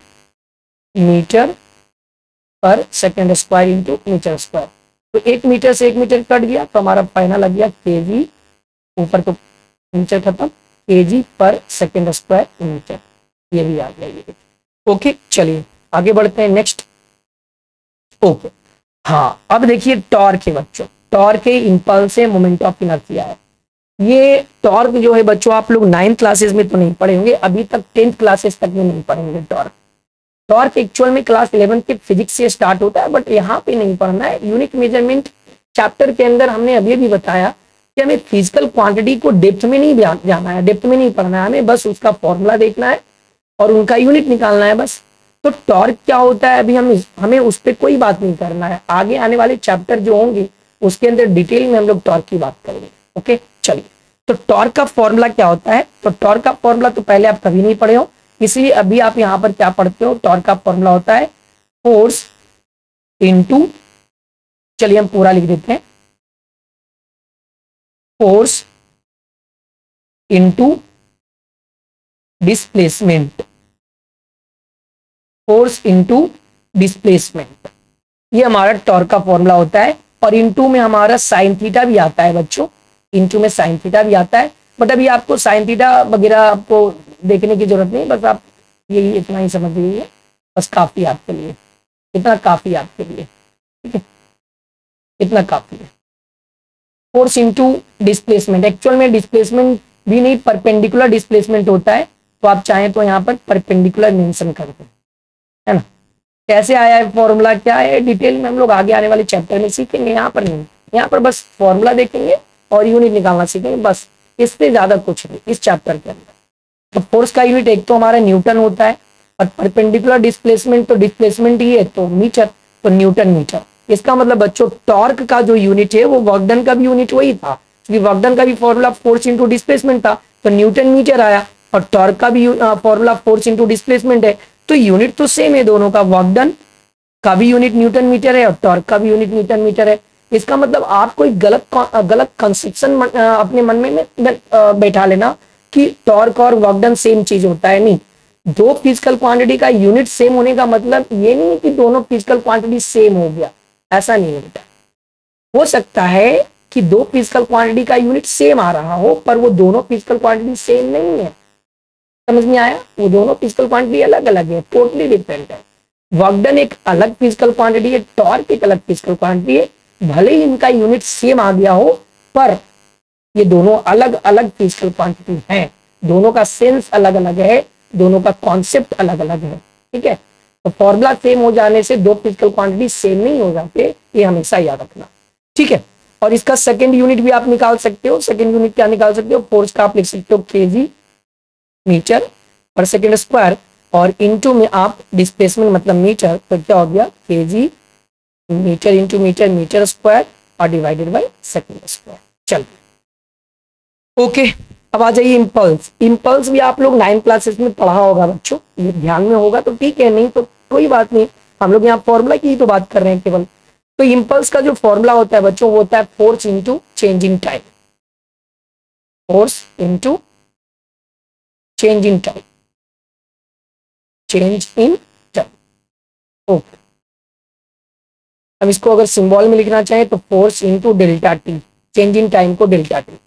मीटर पर second square into metre square. तो 1 मीटर से 1 मीटर कट गया, तो हमारा फाइनल आ गया केजी, ऊपर तो मीटर खत्म, केजी पर सेकेंड स्क्वायर मीटर, ये भी आ गया ये। ओके चलिए आगे बढ़ते हैं नेक्स्ट। ओके हाँ, अब देखिए टॉर्क है बच्चों। टॉर्क है इंपल्स है, मोमेंट ऑफ इनर्शिया है। ये टॉर्क जो है बच्चों आप लोग 9th क्लासेस में तो नहीं पढ़े होंगे, अभी तक 10th क्लासेस तक में नहीं पढ़ेंगे टॉर्क। टॉर्क एक्चुअल में क्लास 11 के फिजिक्स से स्टार्ट होता है, बट यहाँ पे नहीं पढ़ना है। यूनिट मेजरमेंट चैप्टर के अंदर हमने अभी अभी बताया कि हमें फिजिकल क्वांटिटी को डेप्थ में नहीं जाना है, डेप्थ में नहीं पढ़ना है, हमें बस उसका फॉर्मूला देखना है और उनका यूनिट निकालना है बस। तो टॉर्क क्या होता है अभी हमें उस पर कोई बात नहीं करना है। आगे आने वाले चैप्टर जो होंगे उसके अंदर डिटेल में हम लोग टॉर्क की बात करेंगे। ओके चलिए, तो टॉर्क का फॉर्मूला क्या होता है, तो टॉर्क का फॉर्मूला तो पहले आप कभी नहीं पढ़े हो, इसलिए अभी आप यहाँ पर क्या पढ़ते हो, टॉर्क का फॉर्मूला होता है फोर्स इनटू, चलिए हम पूरा लिख देते हैं, force into displacement, force into displacement, ये हमारा टॉर्क का फॉर्मूला होता है। और इनटू में हमारा साइन थीटा भी आता है बच्चों, इनटू में साइन थीटा भी आता है, बट अभी आपको साइन थीटा वगैरह आपको देखने की जरूरत नहीं, बस आप यही इतना ही समझ लीजिए, बस काफी आपके लिए, इतना काफी आपके लिए, ठीक है, इतना काफी है। फोर्स इनटू डिस्प्लेसमेंट, एक्चुअल में डिस्प्लेसमेंट भी नहीं, परपेंडिकुलर डिस्प्लेसमेंट होता है, तो आप चाहें तो यहाँ पर परपेंडिकुलर मेंशन कर दें, है ना। कैसे आया है फॉर्मूला, क्या है, डिटेल में हम लोग आगे आने वाले चैप्टर में सीखेंगे, यहाँ पर नहीं, यहाँ पर बस फॉर्मूला देखेंगे और यूनिट निकालना सीखेंगे, बस इससे ज्यादा कुछ नहीं इस चैप्टर के अंदर। तो फोर्स का यूनिट एक तो हमारा न्यूटन होता है, और परपेंडिकुलर डिस्प्लेसमेंट तो डिस्प्लेसमेंट ही है तो मीटर, तो न्यूटन मीटर। इसका मतलब बच्चों टॉर्क का जो यूनिट है वो वर्क डन का भी यूनिट वही था, क्योंकि वर्क डन का भी फॉर्मूला फोर्स इंटू डिस्प्लेसमेंट था, तो न्यूटन मीटर आया, और टॉर्क का भी फॉर्मूला फोर्स इंटू डिस्प्लेसमेंट है, तो यूनिट तो सेम है दोनों का, वर्क डन का भी यूनिट न्यूटन मीटर है और टॉर्क का भी यूनिट न्यूटन मीटर है। इसका मतलब आप कोई गलत कंसेप्शन अपने मन में बैठा लेना कि टॉर्क और वर्क डन सेम चीज होता है, नहीं। दो फिजिकल क्वांटिटी का यूनिट सेम होने का मतलब ये नहीं है कि दोनों फिजिकल क्वांटिटी सेम हो गया, ऐसा नहीं होता। हो सकता है कि दो फिजिकल क्वांटिटी का यूनिट सेम आ रहा हो, पर वो दोनों फिजिकल क्वांटिटी सेम नहीं है, समझ में आया, वो दोनों फिजिकल क्वांटिटी अलग अलग है, टोटली डिफरेंट है। वर्क डन एक अलग फिजिकल क्वांटिटी है, टॉर्क एक अलग फिजिकल क्वांटिटी है, भले ही इनका यूनिट सेम आ गया हो, पर ये दोनों अलग अलग फिजिकल क्वांटिटी हैं, दोनों का सेंस अलग अलग है, दोनों का कॉन्सेप्ट अलग अलग है, ठीक है। तो फॉर्मूला सेम हो जाने से दो फिजिकल क्वांटिटी सेम नहीं हो जाते, ये हमेशा याद रखना, ठीक है। और इसका सेकंड यूनिट भी आप निकाल सकते हो, सेकंड यूनिट क्या निकाल सकते हो, फोर्स का आप लिख सकते हो KG metre per second square, और इनटू में आप डिस्प्लेसमेंट मतलब मीटर, तो क्या हो गया KG metre into metre metre square और डिवाइडेड बाय सेकंड स्क्वायर। चलिए ओके, अब आ जाइए इम्पल्स। इम्पल्स भी आप लोग 9 क्लासेस में पढ़ा होगा बच्चों, ये ध्यान में होगा तो ठीक है, नहीं तो कोई बात नहीं, हम लोग यहाँ फॉर्मूला की ही तो बात कर रहे हैं केवल। तो इम्पल्स का जो फॉर्मूला होता है बच्चों वो होता है force into change in time, force into change in time, change in time. Okay, अब इसको अगर सिंबल में लिखना चाहें तो force into delta T, change in time को डेल्टा टी,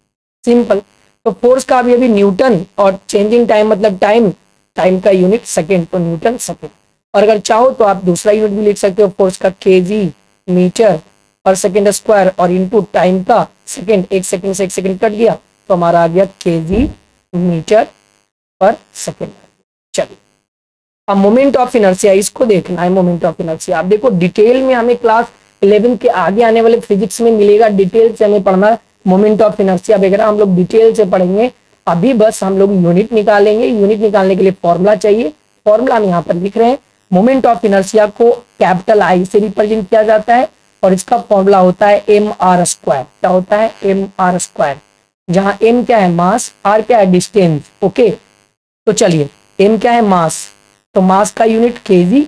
सिंपल। तो फोर्स का अभी न्यूटन और चेंज इन टाइम मतलब टाइम, टाइम का यूनिट सेकेंड, तो न्यूटन सेकेंड। और अगर चाहो तो आप दूसरा यूनिट भी लिख सकते हो, फोर्स का केजी मीटर पर सेकेंड स्क्वायर और इंटू टाइम का सेकेंड, एक सेकेंड से एक सेकेंड कट गया तो हमारा आ गया केजी मीटर पर सेकेंड। चलिए अब मोमेंट ऑफ इनर्शिया, इसको देखना है मोमेंट ऑफ इनर्शिया। आप देखो डिटेल में हमें क्लास 11 के आगे आने वाले फिजिक्स में मिलेगा, डिटेल से हमें पढ़ना मोमेंट ऑफ इनर्शिया वगैरह हम लोग डिटेल से पढ़ेंगे। अभी बस हम लोग यूनिट निकालेंगे, यूनिट निकालने के लिए फॉर्मूला चाहिए, फॉर्मूला हम यहाँ पर लिख रहे हैं। मोमेंट ऑफ इनर्शिया को कैपिटल आई से रिप्रेजेंट किया जाता है और इसका फॉर्मूला होता है एम आर स्क्वायर। क्या होता है, एम आर स्क्वायर, जहां एम क्या है मास, आर क्या है डिस्टेंस। ओके, तो चलिए एम क्या है मास, तो मास का यूनिट केजी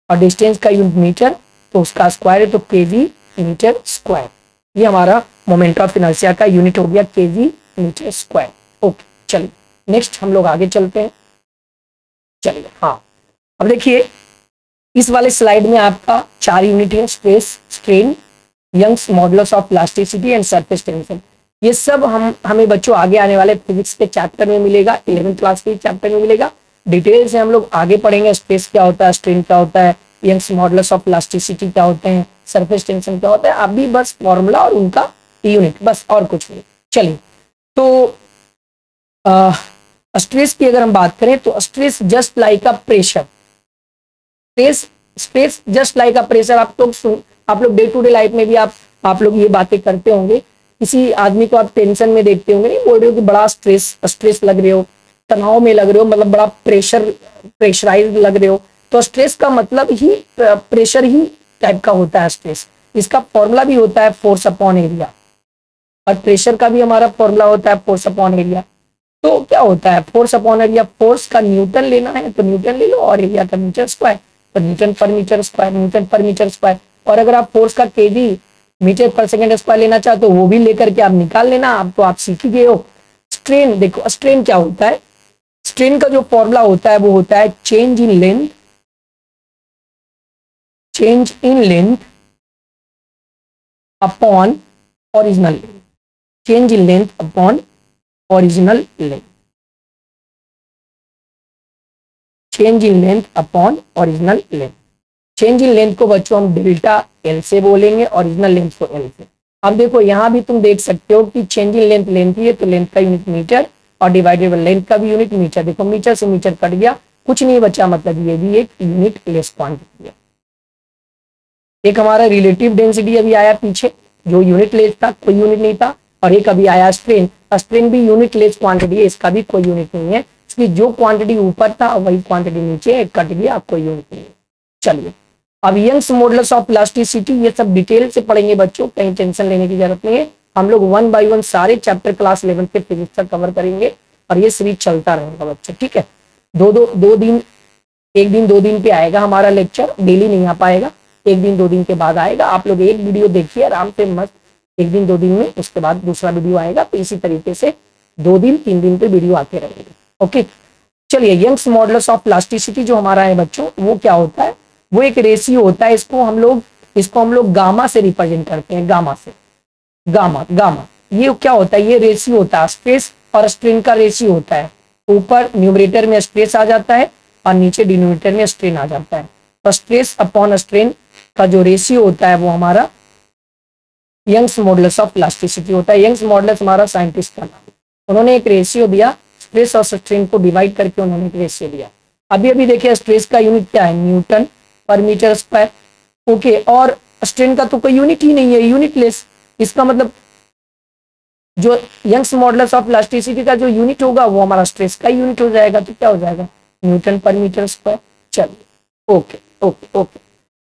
और डिस्टेंस का यूनिट मीटर, तो उसका स्क्वायर है तो केजी मीटर स्क्वायर। ये हमारा मोमेंट ऑफ इनर्शिया का यूनिट हो गया केजी मीटर स्क्वायर। ओके चलिए नेक्स्ट हम लोग आगे चलते हैं। चलिए हाँ, अब देखिए इस वाले स्लाइड में आपका 4 यूनिट है, stress, strain, Young's modulus of elasticity and surface tension. ये सब हमें बच्चों आगे आने वाले फिजिक्स के चैप्टर में मिलेगा, 11th क्लास के चैप्टर में मिलेगा। डिटेल से हम लोग आगे पढ़ेंगे, स्ट्रेस क्या होता है, स्ट्रेन क्या होता है, यंग्स मॉडुलस ऑफ इलास्टिसिटी क्या होते हैं, सरफेस टेंशन क्या होता है। अभी बस फॉर्मूला और उनका यूनिट, बस और कुछ नहीं। चलिए तो स्ट्रेस की अगर हम बात करें तो stress just like a pressure, stress just like a pressure. आप लोग डे टू डे लाइफ में भी आप लोग ये बातें करते होंगे। किसी आदमी को आप टेंशन में देखते होंगे, नहीं बोल रहे हो कि बड़ा स्ट्रेस लग रहे हो, तनाव में लग रहे हो, मतलब बड़ा प्रेशराइज लग रहे हो, तो स्ट्रेस का मतलब ही प्रेशर ही टाइप का होता है स्ट्रेस। इसका फॉर्मूला भी होता है फोर्स अपॉन एरिया, और प्रेशर का भी हमारा फॉर्मूला होता है फोर्स अपॉन एरिया। तो क्या होता है फोर्स अपॉन एरिया, फोर्स का न्यूटन लेना है तो न्यूटन ले लो, और एरिया का मीटर स्क्वायर तो न्यूटन पर मीटर स्क्वायर, न्यूटन पर मीटर स्क्वायर। और अगर आप फोर्स का केजी मीटर पर सेकेंड स्क्वायर लेना चाहते हो वो भी लेकर के आप निकाल लेना, आप तो आप सीख ही गए हो। स्ट्रेन देखो, स्ट्रेन क्या होता है, स्ट्रेन का जो फॉर्मूला होता है वो होता है change in length, change in length upon original length, change in length upon original length, change in length upon original length. Change in length को बच्चों हम डेल्टा एल से बोलेंगे, ओरिजिनल लेंथ को एल से। अब देखो यहाँ भी तुम देख सकते हो कि चेंज इन लेंथ लेंथ ही है, तो लेंथ का यूनिट मीटर और डिवाइडेड बाय लेंथ का भी यूनिट मीटर। देखो मीटर से मीटर कट गया, कुछ नहीं बचा, मतलब ये भी एक यूनिट लेस क्वांटिटी है। एक हमारा रिलेटिव डेंसिटी अभी आया पीछे, जो यूनिट लेस था, कोई यूनिट नहीं था, और एक अभी आया स्ट्रेन। स्ट्रेन भी यूनिट लेस क्वांटिटी है, इसका भी कोई यूनिट नहीं है, इसकी जो क्वांटिटी ऊपर था वही क्वांटिटी नीचे कट गया, कोई यूनिट नहीं है। चलिए अब यंग्स मॉडुलस ऑफ इलास्टिसिटी, ये सब डिटेल से पढ़ेंगे बच्चों, कहीं टेंशन लेने की जरूरत नहीं है। हम लोग 1 by 1 सारे चैप्टर क्लास 11 के फिजिक्स का कवर करेंगे और ये सीरीज चलता रहेगा बच्चों, ठीक है। दो दिन, एक दिन 2 दिन पे आएगा हमारा लेक्चर, डेली नहीं आ पाएगा, एक दिन 2 दिन के बाद आएगा। आप लोग एक वीडियो देखिए आराम से मस्त, एक दिन 2 दिन में, उसके बाद दूसरा वीडियो आएगा। तो इसी तरीके से 2 दिन 3 दिन पे वीडियो आते रहेंगे, ओके। चलिए यंग्स मॉडुलस ऑफ इलास्टिसिटी जो हमारा है बच्चों, वो क्या होता है, वो एक रेशियो होता है, इसको हम लोग गामा से रिप्रेजेंट करते हैं, गामा से। गामा ये क्या होता है, ये रेशियो होता है, स्ट्रेस और स्ट्रेन का रेशियो होता है। ऊपर न्यूमरेटर में स्ट्रेस आ जाता है और नीचे डिनोमिनेटर में स्ट्रेन आ जाता है। तो स्ट्रेस अपॉन स्ट्रेन का जो रेशियो होता है वो हमारा यंग्स मॉडुलस ऑफ इलास्टिसिटी होता है। यंग्स मॉडुलस हमारा साइंटिस्ट का नाम, उन्होंने एक रेशियो दिया, स्ट्रेस और स्ट्रेन को डिवाइड करके उन्होंने एक रेशियो दिया। अभी देखिए स्ट्रेस का यूनिट क्या है, न्यूटन पर मीटर स्क्वायर, ओके। और स्ट्रेन का तो कोई यूनिट ही नहीं है, यूनिट लेस। इसका मतलब जो यंग्स मॉडुलस ऑफ इलास्टिसिटी का जो यूनिट होगा वो हमारा स्ट्रेस का यूनिट हो जाएगा, तो क्या हो जाएगा, न्यूटन पर मीटर स्क्वायर। चलिए ओके ओके ओके।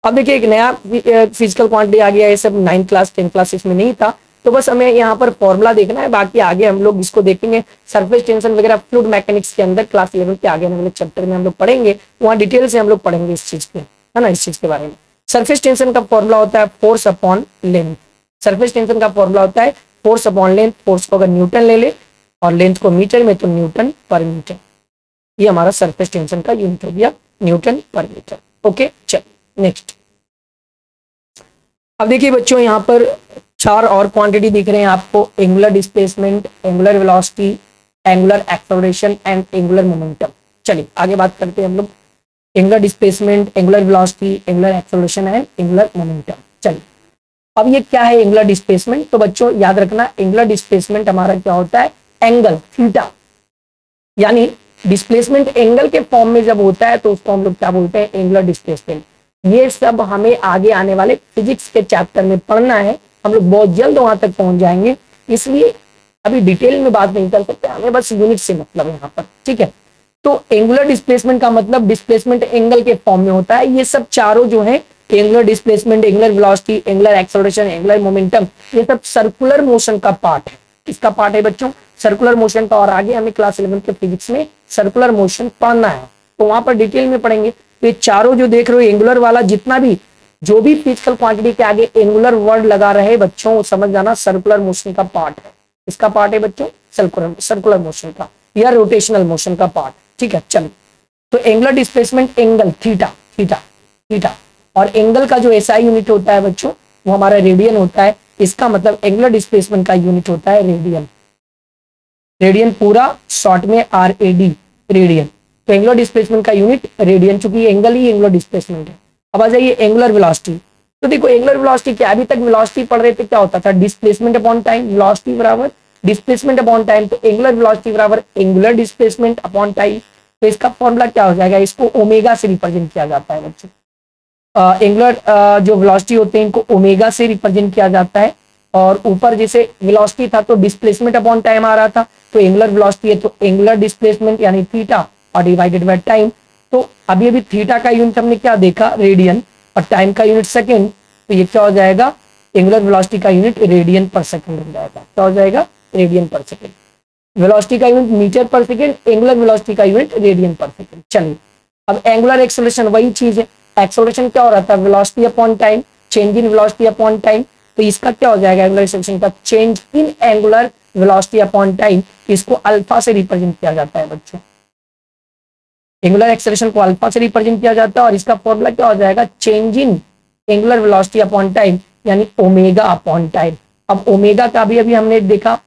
अब देखिए एक नया फिजिकल क्वांटिटी आ गया, ये सब 9th क्लास 10th क्लास इसमें नहीं था, तो बस हमें यहाँ पर फॉर्मूला देखना है, बाकी आगे हम लोग इसको देखेंगे। सरफेस टेंशन वगैरह फ्लूइड मैकेनिक्स के अंदर क्लास 11 के आगे वाले चैप्टर में हम लोग पढ़ेंगे, वहाँ डिटेल से हम लोग पढ़ेंगे इस चीज के, है ना, इस चीज के बारे में। सरफेस टेंशन का फॉर्मूला होता है force upon length. Surface tension का फॉर्मूला होता है फोर्स अपॉन लेंथ। फोर्स को अगर न्यूटन ले ले और लेंथ को मीटर में, तो न्यूटन पर मीटर। ये हमारा सरफेस टेंशन का यूनिट हो गया, न्यूटन पर मीटर, ओके। चलिए नेक्स्ट। अब देखिए बच्चों यहाँ पर 4 और क्वांटिटी दिख रहे हैं आपको, angular displacement, angular velocity, angular acceleration and angular momentum. चलिए आगे बात करते हैं हम लोग, angular displacement, angular velocity, angular acceleration and angular momentum. चलिए अब ये क्या है एंगुलर डिस्प्लेसमेंट, तो बच्चों याद रखना एंगुलर डिस्प्लेसमेंट हमारा क्या होता है, एंगल थीटा, यानी डिस्प्लेसमेंट एंगल के फॉर्म में जब होता है तो उसको हम लोग क्या बोलते हैं, एंगुलर डिस्प्लेसमेंट। ये सब हमें आगे आने वाले फिजिक्स के चैप्टर में पढ़ना है, हम लोग बहुत जल्द वहां तक पहुंच जाएंगे, इसलिए अभी डिटेल में बात नहीं कर सकते, हमें बस यूनिट से मतलब है यहाँ पर, ठीक है। तो एंगुलर डिस्प्लेसमेंट का मतलब डिस्प्लेसमेंट एंगल के फॉर्म में होता है। ये सब चारों जो है, angular displacement, angular velocity, angular acceleration, angular momentum, ये सब सर्कुलर मोशन का पार्ट है। इसका पार्ट है बच्चों सर्कुलर मोशन का, और आगे हमें क्लास 11 के फिजिक्स में सर्कुलर मोशन पढ़ना है, तो वहां पर डिटेल में पढ़ेंगे। तो ये चारों जो देख रहे हो एंगुलर वाला, जितना भी जो भी फिजिकल क्वांटिटी के आगे एंगुलर वर्ड लगा रहे बच्चों, समझ जाना सर्कुलर मोशन का पार्ट है। इसका पार्ट है बच्चों सर्कुलर मोशन का या रोटेशनल मोशन का पार्ट, ठीक है। चलो तो angular displacement angle theta theta theta, और एंगल का जो एसआई यूनिट होता है बच्चों वो हमारा रेडियन होता है। इसका मतलब एंगुलर डिस्प्लेसमेंट का यूनिट होता है रेडियन। रेडियन पूरा शॉर्ट में RAD, रेडियन। तो एंगुलर डिस्प्लेसमेंट का यूनिट रेडियन, चूंकि एंगल ही एंगुलर डिस्प्लेसमेंट है। अब आ जाइए एंगुलर वेलोसिटी। तो देखो एंगुलर वेलोसिटी क्या, अभी तक वेलोसिटी पढ़ रहे थे, क्या होता था, डिस्प्लेसमेंट अपॉन टाइम, वेलोसिटी बराबर डिस्प्लेसमेंट अपॉन टाइम। तो एंगुलर वेलोसिटी बराबर एंगुलर डिस्प्लेसमेंट अपॉन टाइम। तो इसका फॉर्मूला क्या हो जाएगा, इसको ओमेगा से रिप्रेजेंट किया जाता है बच्चों। एंगुलर जो वेलोसिटी होते हैं इनको ओमेगा से रिप्रेजेंट किया जाता है, और ऊपर जैसे वेलोसिटी था तो डिस्प्लेसमेंट अपॉन टाइम आ रहा था, तो एंगुलर वेलोसिटी है तो एंगुलर डिस्प्लेसमेंट यानी थीटा और डिवाइडेड बाय टाइम। तो अभी थीटा का यूनिट हमने क्या देखा, रेडियन, और टाइम का यूनिट सेकेंड, तो ये क्या हो जाएगा, एंगुलर वेलोसिटी का यूनिट रेडियन पर सेकेंड हो जाएगा। क्या हो जाएगा, रेडियन पर सेकेंड। वेलोसिटी का यूनिट मीटर पर सेकेंड, एंगुलर वेलोसिटी का यूनिट रेडियन पर सेकेंड। चलिए अब एंगुलर एक्सेलरेशन वही चीज है। एक्सेलरेशन क्या हो रहा था, velocity upon time, change in velocity upon time. तो इसका क्या हो जाएगा, एंगुलर एक्सेलरेशन का change in angular velocity upon time. इसको अल्फा से रिप्रेजेंट किया जाता है बच्चों। एंगुलर एक्सेलरेशन को अल्फा से रिप्रेजेंट किया जाता है, और इसका फॉर्मूला क्या हो जाएगा, change in angular velocity upon time यानी ओमेगा अपॉन टाइम। अब ओमेगा का भी अभी हमने देखा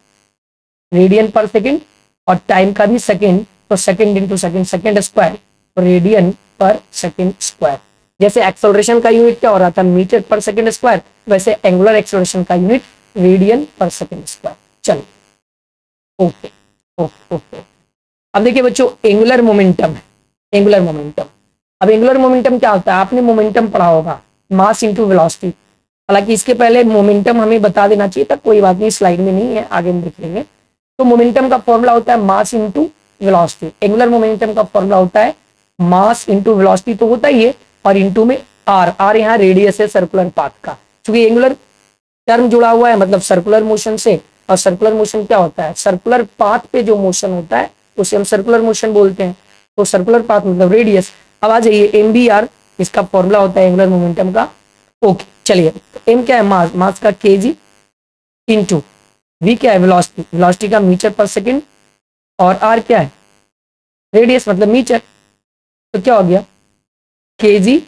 रेडियन पर सेकेंड, और टाइम का भी सेकेंड, तो second into second, second square, radian पर सेकेंड स्क्वायर। जैसे एक्सेलरेशन का यूनिट क्या हो रहा था, मीटर पर सेकेंड स्क्वायर, वैसे एंगुलर एक्सेलरेशन का यूनिट रेडियन पर सेकेंड स्क्वायर। चलो ओके ओके ओके। अब देखिए बच्चों एंगुलर मोमेंटम है, एंगुलर मोमेंटम। अब एंगुलर मोमेंटम क्या होता है, आपने मोमेंटम पढ़ा होगा, मास इंटू वेलोसिटी। हालांकि इसके पहले मोमेंटम हमें बता देना चाहिए था, कोई बात नहीं, स्लाइड में नहीं है, आगे हम देख लेंगे। तो मोमेंटम का फॉर्मूला होता है mass into velocity. Angular momentum का फॉर्मूला होता है मास इंटू वेलोसिटी, तो होता ही है, और इंटू में आर, आर यहाँ रेडियस है सर्कुलर पाथ का। क्योंकि एंगुलर टर्म जुड़ा हुआ है मतलब सर्कुलर मोशन से, और सर्कुलर मोशन क्या होता है, सर्कुलर पाथ पे जो मोशन होता है उसे हम सर्कुलर मोशन बोलते हैं। तो सर्कुलर पाथ मतलब रेडियस। अब आ जाइए एम बी आर, इसका फॉर्मूला होता है एंगुलर मोमेंटम का। ओके चलिए, एम क्या है, मास, मास का केजी, इंटू वी क्या है, वेलोसिटी, वेलोसिटी का मीटर पर सेकंड, और आर क्या है, रेडियस मतलब मीटर। तो क्या हो गया, KG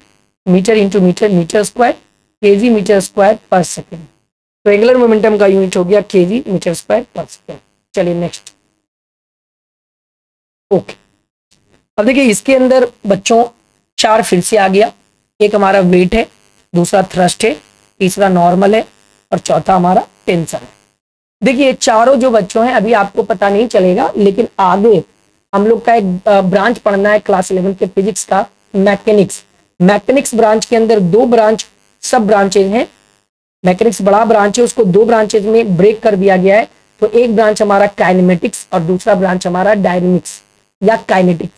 metre into metre, metre square, KG metre square per second. तो एंगुलर मोमेंटम का यूनिट हो गया KG metre square per second. चलिए नेक्स्ट। ओके अब देखिए इसके अंदर बच्चों चार फिर से आ गया। एक हमारा वेट है, दूसरा थ्रस्ट है, तीसरा नॉर्मल है, और चौथा हमारा टेंशन है। देखिए चारों जो बच्चों हैं अभी आपको पता नहीं चलेगा, लेकिन आगे हम लोग का एक ब्रांच पढ़ना है क्लास 11 के फिजिक्स का, मैकेनिक्स। मैकेनिक्स ब्रांच के अंदर दो ब्रांच सब ब्रांचेज हैं। मैकेनिक्स बड़ा ब्रांच है, उसको दो ब्रांचेज में ब्रेक कर दिया गया है। तो एक ब्रांच हमारा काइनेमेटिक्स और दूसरा ब्रांच हमारा डायनेमिक्स या काइनेटिक्स।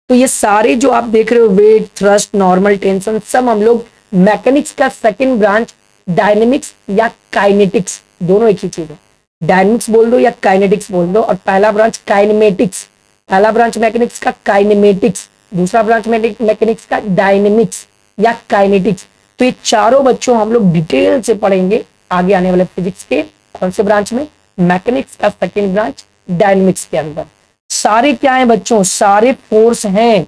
तो ये सारे जो आप देख रहे हो, वेट, थ्रस्ट, नॉर्मल, टेंशन, सब हम लोग मैकेनिक्स का सेकंड ब्रांच डायनेमिक्स या काइनेटिक्स, दोनों एक ही चीज है। डायनेमिक्स बोल दो या काइनेटिक्स बोल दो। और पहला ब्रांच काइनेमेटिक्स, पहला ब्रांच मैकेनिक्स का काइनेमेटिक्स, दूसरा ब्रांच मैकेनिक्स का डायनेमिक्स या काइनेटिक्स। तो ये चारों बच्चों हम लोग डिटेल से पढ़ेंगे आगे आने वाले फिजिक्स के कौन से ब्रांच में, मैकेनिक्स का सेकंड ब्रांच डायनेमिक्स के अंदर। सारे क्या है बच्चों, सारे फोर्स हैं,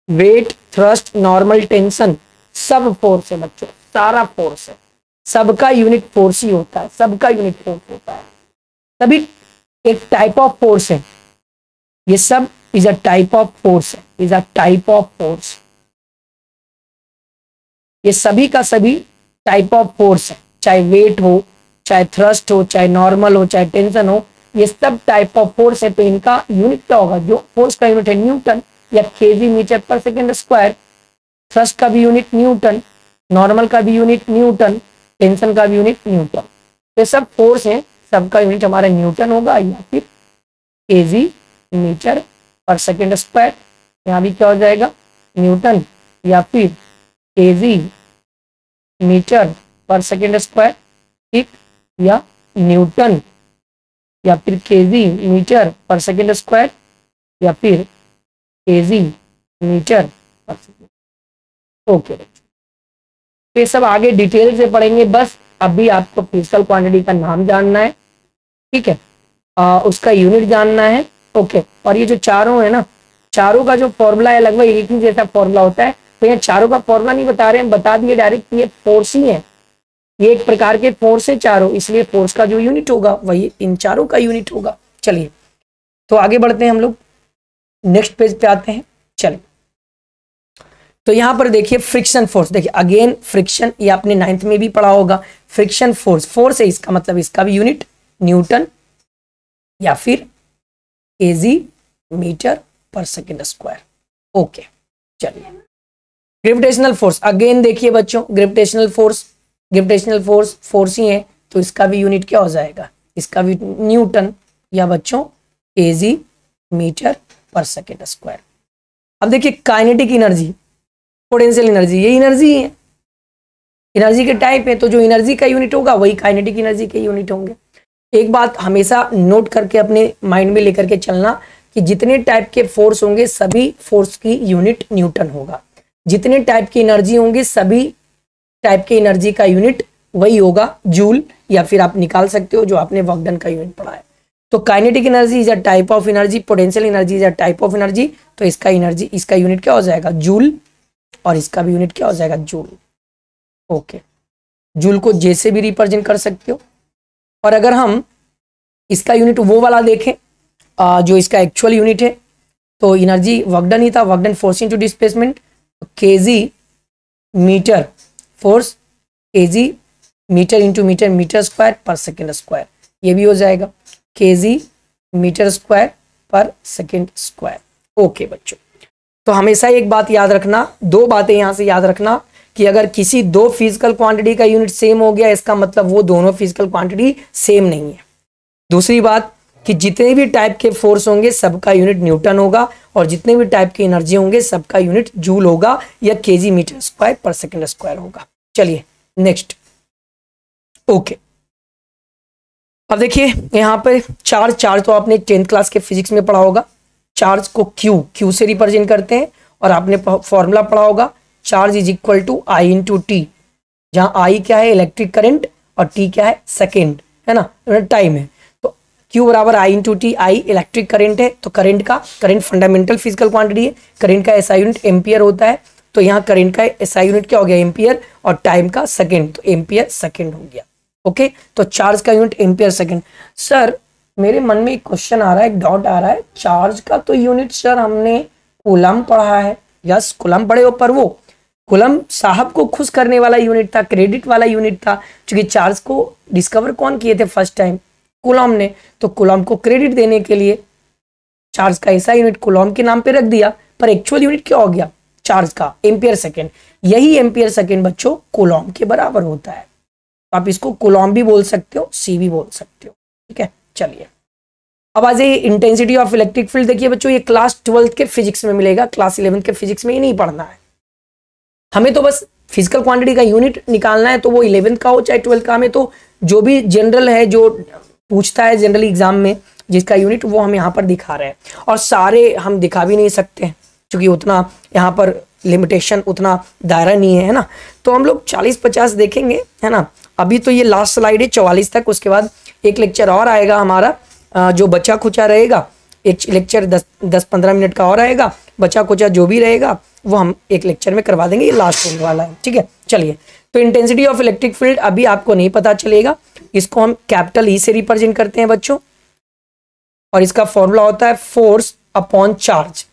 वेट, थ्रस्ट, नॉर्मल, टेंशन, सब फोर्स है बच्चों, सारा फोर्स है। सबका यूनिट फोर्स ही होता है, सबका यूनिट फोर्स होता है। सभी एक टाइप ऑफ फोर्स है, ये सब is a type of force है, is a type of force. ये सभी का सभी टाइप ऑफ फोर्स है, चाहे वेट हो, चाहे थ्रस्ट हो, चाहे नॉर्मल हो, चाहे टेंशन हो, ये सब टाइप ऑफ फोर्स है। तो इनका यूनिट क्या होगा, जो फोर्स का यूनिट है न्यूटन या केजी मीटर पर सेकेंड स्क्वायर। थ्रस्ट का भी यूनिट न्यूटन, नॉर्मल का भी यूनिट न्यूटन, टेंशन का भी यूनिट न्यूटन। ये सब फोर्स है, सबका यूनिट हमारा न्यूटन होगा या फिर केजी मीटर पर सेकेंड स्क्वायर। यहाँ भी क्या हो जाएगा, न्यूटन या फिर केजी मीटर पर सेकेंड स्क्वायर, ठीक, या न्यूटन या फिर केजी मीटर पर सेकेंड स्क्वायर, या फिर केजी मीटर पर सेकेंड। ओके, तो ये सब आगे डिटेल से पढ़ेंगे, बस अभी आपको फिजिकल क्वांटिटी का नाम जानना है, ठीक है, उसका यूनिट जानना है। ओके, और ये जो चारों है ना, चारों का जो फॉर्मूला है लगभग एक ही जैसा फॉर्मूला होता है। तो ये चारों का फॉर्मूला नहीं बता रहे हैं, बता दिए डायरेक्ट, ये फोर्स ही है, ये एक प्रकार के फोर्स है चारों, इसलिए फोर्स का जो यूनिट होगा वही इन चारों का यूनिट होगा। चलिए तो आगे बढ़ते हैं हम लोग, नेक्स्ट पेज पे आते हैं। चलिए तो यहां पर देखिए फ्रिक्शन फोर्स, देखिए अगेन फ्रिक्शन, ये आपने 9th में भी पढ़ा होगा। फ्रिक्शन फोर्स, फोर्स है इसका मतलब इसका भी यूनिट न्यूटन या फिर केजी मीटर पर सेकेंड स्क्वायर। ओके चलिए, ग्रेविटेशनल फोर्स, अगेन देखिए बच्चों gravitational force, gravitational force force ही है, तो इसका भी यूनिट क्या हो जाएगा, इसका भी न्यूटन या बच्चों केजी मीटर पर सेकेंड स्क्वायर। अब देखिए काइनेटिक एनर्जी, पोटेंशियल एनर्जी, ये एनर्जी है, एनर्जी के टाइप है, तो जो एनर्जी का यूनिट होगा वही काइनेटिक एनर्जी के यूनिट होंगे। एक बात हमेशा नोट करके अपने माइंड में लेकर के चलना कि जितने टाइप के फोर्स होंगे सभी फोर्स की यूनिट न्यूटन होगा, जितने टाइप की एनर्जी होंगे सभी टाइप की एनर्जी का यूनिट वही होगा जूल, या फिर आप निकाल सकते हो जो आपने वर्क डन का यूनिट पढ़ा है। तो kinetic energy is a type of energy, potential energy is a type of energy, तो इसका एनर्जी, इसका यूनिट क्या हो जाएगा जूल, और इसका भी यूनिट क्या हो जाएगा जूल। ओके, जूल को जैसे भी रिप्रेजेंट कर सकते हो। और अगर हम इसका यूनिट वो वाला देखें जो इसका एक्चुअल यूनिट है, तो एनर्जी वर्क डन ही था, work done force into displacement, KG metre force, KG metre into metre, metre square पर सेकेंड स्क्वायर, ये भी हो जाएगा केजी मीटर स्क्वायर पर सेकेंड स्क्वायर। ओके बच्चों, तो हमेशा एक बात याद रखना, दो बातें यहां से याद रखना कि अगर किसी दो फिजिकल क्वांटिटी का यूनिट सेम हो गया, इसका मतलब वो दोनों फिजिकल क्वांटिटी सेम नहीं है। दूसरी बात कि जितने भी टाइप के फोर्स होंगे सबका यूनिट न्यूटन होगा, और जितने भी टाइप की एनर्जी होंगे सबका यूनिट जूल होगा या केजी मीटर स्क्वायर पर सेकेंड स्क्वायर होगा। चलिए नेक्स्ट। ओके, अब देखिए यहां पर चार्ज तो आपने 10th क्लास के फिजिक्स में पढ़ा होगा। चार्ज को क्यू से रिप्रेजेंट करते हैं, और आपने फॉर्मूला पढ़ा होगा charge is equal to I into T, जहां आई क्या है इलेक्ट्रिक करंट और टी क्या है सेकेंड, है ना, टाइम है। तो क्यू बराबर आई इंटू टी, आई इलेक्ट्रिक करंट है, तो करंट फंडामेंटल फिजिकल क्वांटिटी है, करंट का एसआई यूनिट एम्पियर होता है, तो यहाँ करंट का एसआई यूनिट क्या हो गया एम्पियर, और टाइम का सेकेंड, तो एम्पियर सेकेंड हो गया। ओके, तो चार्ज का यूनिट एम्पियर सेकेंड। सर मेरे मन में एक क्वेश्चन आ रहा है, एक डाउट आ रहा है, चार्ज का तो यूनिट सर हमने कूलम पढ़ा है, यस कूलम पढ़े हो, पर वो कूलम साहब को खुश करने वाला यूनिट था, क्रेडिट वाला यूनिट था, क्योंकि चार्ज को डिस्कवर कौन किए थे फर्स्ट टाइम, कूलम ने, तो कूलम को क्रेडिट देने के लिए चार्ज का ऐसा यूनिट कूलम के नाम पे रख दिया, पर एक्चुअल यूनिट क्या हो गया चार्ज का एम्पियर सेकेंड। यही एम्पियर सेकेंड बच्चों कूलम के बराबर होता है, तो आप इसको कूलम भी बोल सकते हो, सी भी बोल सकते हो, ठीक है। चलिए अब आ जाइए इंटेंसिटी ऑफ इलेक्ट्रिक फील्ड। देखिए बच्चों ये क्लास 12th के फिजिक्स में मिलेगा, क्लास 11th के फिजिक्स में ही नहीं पढ़ना है हमें, तो बस फिजिकल क्वांटिटी का यूनिट निकालना है, तो वो 11th का हो चाहे 12th का, हमें तो जो भी जनरल है, जो पूछता है जनरली एग्जाम में जिसका यूनिट, वो हम यहाँ पर दिखा रहे हैं, और सारे हम दिखा भी नहीं सकते हैं क्योंकि उतना यहाँ पर लिमिटेशन, उतना दायरा नहीं है ना, तो हम लोग 40-50 देखेंगे, है ना। अभी तो ये लास्ट स्लाइड है 44 तक, उसके बाद एक लेक्चर और आएगा हमारा, जो बचा खुचा रहेगा, एक लेक्चर 10-15 मिनट का और आएगा, बचा खुचा जो भी रहेगा वो हम एक लेक्चर में करवा देंगे, ये लास्ट होने वाला है, ठीक है। चलिए, तो इंटेंसिटी ऑफ इलेक्ट्रिक फील्ड अभी आपको नहीं पता चलेगा, इसको हम कैपिटल ई से रिप्रेजेंट करते हैं बच्चों, और इसका फॉर्मूला होता है फोर्स अपॉन चार्ज।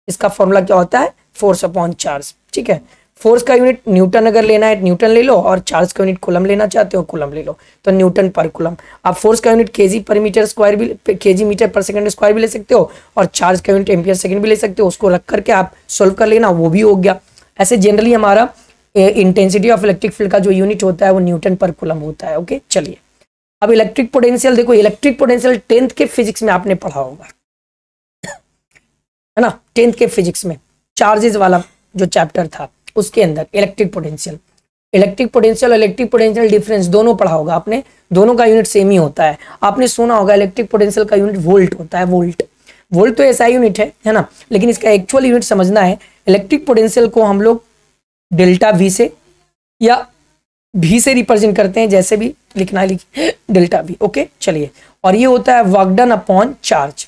इसका फॉर्मूला क्या होता है फोर्स अपॉन चार्ज, ठीक है। फोर्स का यूनिट न्यूटन अगर लेना है न्यूटन ले लो, और चार्ज का यूनिट कूलम लेना चाहते हो कूलम ले लो, तो न्यूटन पर कूलम। आप फोर्स का यूनिट केजी पर मीटर स्क्वायर भी, KG metre per second square भी ले सकते हो, और चार्ज का यूनिट एम्पियर सेकंड भी ले सकते हो, उसको रख करके आप सोल्व कर लेना, वो भी हो गया। ऐसे जनरली हमारा इंटेंसिटी ऑफ इलेक्ट्रिक फील्ड का जो यूनिट होता है वो न्यूटन पर कूलम होता है। ओके चलिए, अब इलेक्ट्रिक पोटेंशियल देखो, इलेक्ट्रिक पोटेंशियल 10th के फिजिक्स में आपने पढ़ा होगा, है ना, 10th के फिजिक्स में चार्जेस वाला जो चैप्टर था उसके अंदर इलेक्ट्रिक पोटेंशियल और इलेक्ट्रिक पोटेंशियल डिफरेंस दोनों पढ़ा होगा आपने, दोनों का यूनिट सेम ही होता है। आपने सुना होगा इलेक्ट्रिक पोटेंशियल का यूनिट वोल्ट होता है, वोल्ट तो ऐसा यूनिट है ना, लेकिन इसका एक्चुअल यूनिट समझना है। इलेक्ट्रिक पोटेंशियल को हम लोग डेल्टा वी से या भी से रिप्रेजेंट करते हैं, जैसे भी लिखना है लिखिए डेल्टा वी। ओके चलिए, और ये होता है वर्क डन अपॉन चार्ज,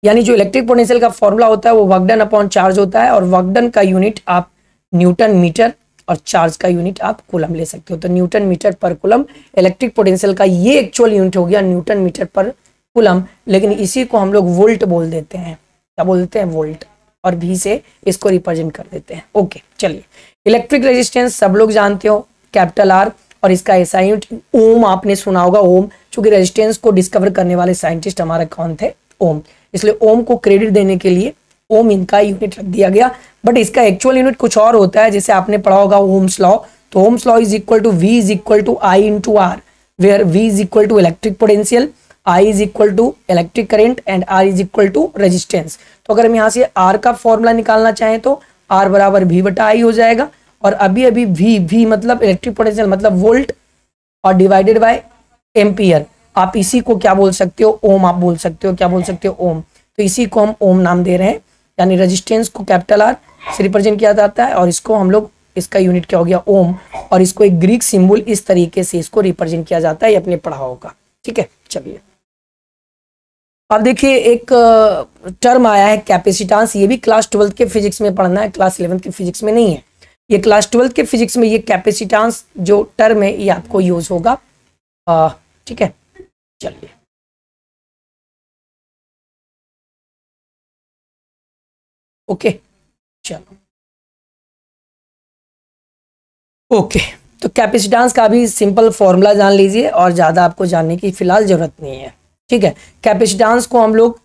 यानी जो इलेक्ट्रिक पोटेंशियल का फॉर्मूला होता है वो वर्क डन अपॉन चार्ज होता है, और वर्क डन का यूनिट आप न्यूटन मीटर और चार्ज का यूनिट आप कूलम ले सकते हो, तो न्यूटन मीटर पर कूलम इलेक्ट्रिक पोटेंशियल का ये एक्चुअल यूनिट हो गया न्यूटन मीटर पर कूलम, लेकिन इसी को हम लोग वोल्ट बोल देते हैं, क्या बोलते हैं वोल्ट, और भी से इसको रिप्रेजेंट कर देते हैं। ओके चलिए, इलेक्ट्रिक रेजिस्टेंस सब लोग जानते हो कैपिटल आर, और इसका ऐसा यूनिट ओम आपने सुना होगा, ओम, चूंकि रेजिस्टेंस को डिस्कवर करने वाले साइंटिस्ट हमारे कौन थे, ओम, इसलिए ओम को क्रेडिट देने के लिए ओम इनका यूनिट रख दिया गया, बट इसका एक्चुअल यूनिट कुछ और होता है, जैसे आपने पढ़ा होगा ओम्स लॉ, तो Ohm's law is equal to V is equal to I into R, where V is equal to electric potential, I is equal to electric current and R is equal to resistance. तो अगर हम यहाँ से आर का फॉर्मूला निकालना चाहें तो आर बराबर वी बटा आई हो जाएगा, और अभी वी मतलब इलेक्ट्रिक पोटेंशियल मतलब वोल्ट, और डिवाइडेड बाय एम्पियर, आप इसी को क्या बोल सकते हो ओम, आप बोल सकते हो क्या बोल सकते हो ओम, तो इसी को हम ओम नाम दे रहे हैं, यानी रेजिस्टेंस को कैपिटल आर से रिप्रेजेंट किया जाता है, और इसको हम लोग, इसका यूनिट क्या हो गया ओम, और इसको एक ग्रीक सिंबल इस तरीके से इसको रिप्रेजेंट किया जाता है, ये अपने पढ़ा होगा, ठीक है। चलिए अब देखिए एक टर्म आया है कैपेसिटेंस, ये भी क्लास 12th के फिजिक्स में पढ़ना है, क्लास 11th के फिजिक्स में नहीं है, ये क्लास 12th के फिजिक्स में ये कैपेसिटेंस जो टर्म है ये आपको यूज होगा, ठीक है। चलिए ओके चलो ओके, तो कैपेसिटेंस का भी सिंपल फॉर्मूला जान लीजिए और ज़्यादा आपको जानने की फिलहाल ज़रूरत नहीं है, ठीक है। कैपेसिटेंस को हम लोग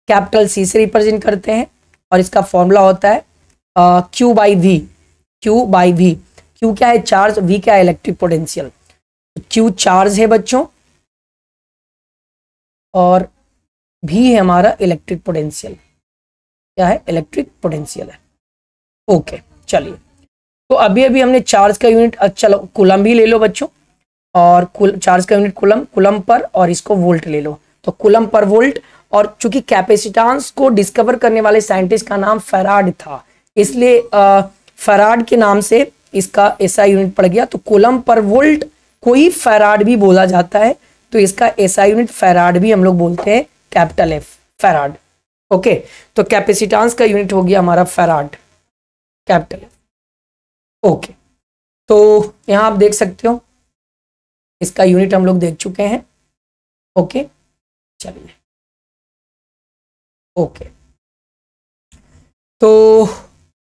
कैपिटल सी से रिप्रेजेंट करते हैं और इसका फॉर्मूला होता है Q by V. Q by V, Q क्या है चार्ज, वी क्या है इलेक्ट्रिक पोटेंशियल। क्यू चार्ज है बच्चों और भी है हमारा इलेक्ट्रिक पोटेंशियल, क्या है इलेक्ट्रिक पोटेंशियल है। ओके चलिए, तो अभी अभी हमने चार्ज का यूनिट, चलो कूलम भी ले लो बच्चों, और चार्ज का यूनिट कूलम, कूलम पर, और इसको वोल्ट ले लो, तो कूलम पर वोल्ट। और चूंकि कैपेसिटेंस को डिस्कवर करने वाले साइंटिस्ट का नाम फैराड था, इसलिए फैराड के नाम से इसका ऐसा यूनिट पड़ गया। तो कूलम पर वोल्ट को ही फैराड भी बोला जाता है, तो इसका ऐसा यूनिट फैराड भी हम लोग बोलते हैं, कैपिटल एफ, फैराड। ओके, तो कैपेसिटेंस का यूनिट हो गया हमारा फैराड, कैपिटल एफ। ओके, तो यहां आप देख सकते हो इसका यूनिट हम लोग देख चुके हैं। ओके चलिए, ओके तो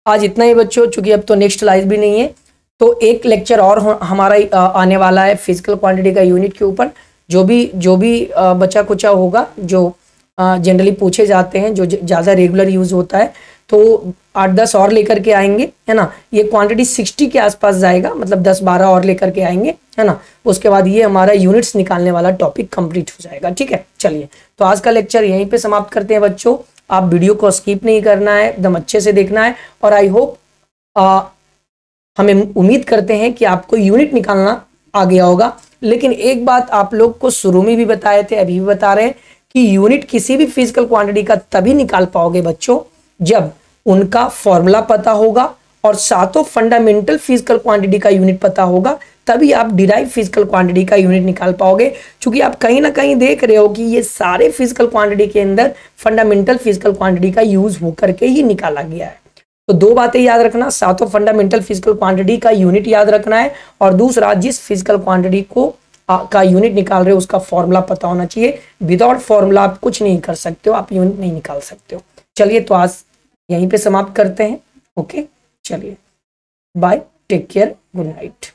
आज इतना ही बच्चों, चूंकि अब तो नेक्स्ट लाइव भी नहीं है, तो एक लेक्चर और हमारा आने वाला है फिजिकल क्वांटिटी का यूनिट के ऊपर। जो भी बचा कुचा होगा, जो जनरली पूछे जाते हैं, जो ज़्यादा रेगुलर यूज होता है, तो 8-10 और लेकर के आएंगे, है ना। ये क्वांटिटी 60 के आसपास जाएगा, मतलब 10-12 और लेकर के आएंगे, है ना। उसके बाद ये हमारा यूनिट्स निकालने वाला टॉपिक कंप्लीट हो जाएगा, ठीक है। चलिए, तो आज का लेक्चर यहीं पे समाप्त करते हैं बच्चों। आप वीडियो को स्किप नहीं करना है, एकदम अच्छे से देखना है, और आई होप हमें उम्मीद करते हैं कि आपको यूनिट निकालना आ गया होगा। लेकिन एक बात आप लोग को शुरू में भी बताए थे, अभी भी बता रहे हैं कि यूनिट किसी भी फिजिकल क्वांटिटी का तभी निकाल पाओगे बच्चों जब उनका फॉर्मूला पता होगा और सातों फंडामेंटल फिजिकल क्वांटिटी का यूनिट पता होगा, तभी आप डिराइव फिजिकल क्वांटिटी का यूनिट निकाल पाओगे। क्योंकि आप कहीं ना कहीं देख रहे हो कि ये सारे फिजिकल क्वांटिटी के अंदर फंडामेंटल फिजिकल क्वांटिटी का यूज होकर के ही निकाला गया है। तो दो बातें याद रखना, सातों फंडामेंटल फिजिकल क्वांटिटी का यूनिट याद रखना है, और दूसरा जिस फिजिकल क्वांटिटी को का यूनिट निकाल रहे हो उसका फॉर्मूला पता होना चाहिए। विदाउट फॉर्मूला आप कुछ नहीं कर सकते हो, आप यूनिट नहीं निकाल सकते हो। चलिए, तो आज यहीं पे समाप्त करते हैं। ओके चलिए, bye, take care, good night.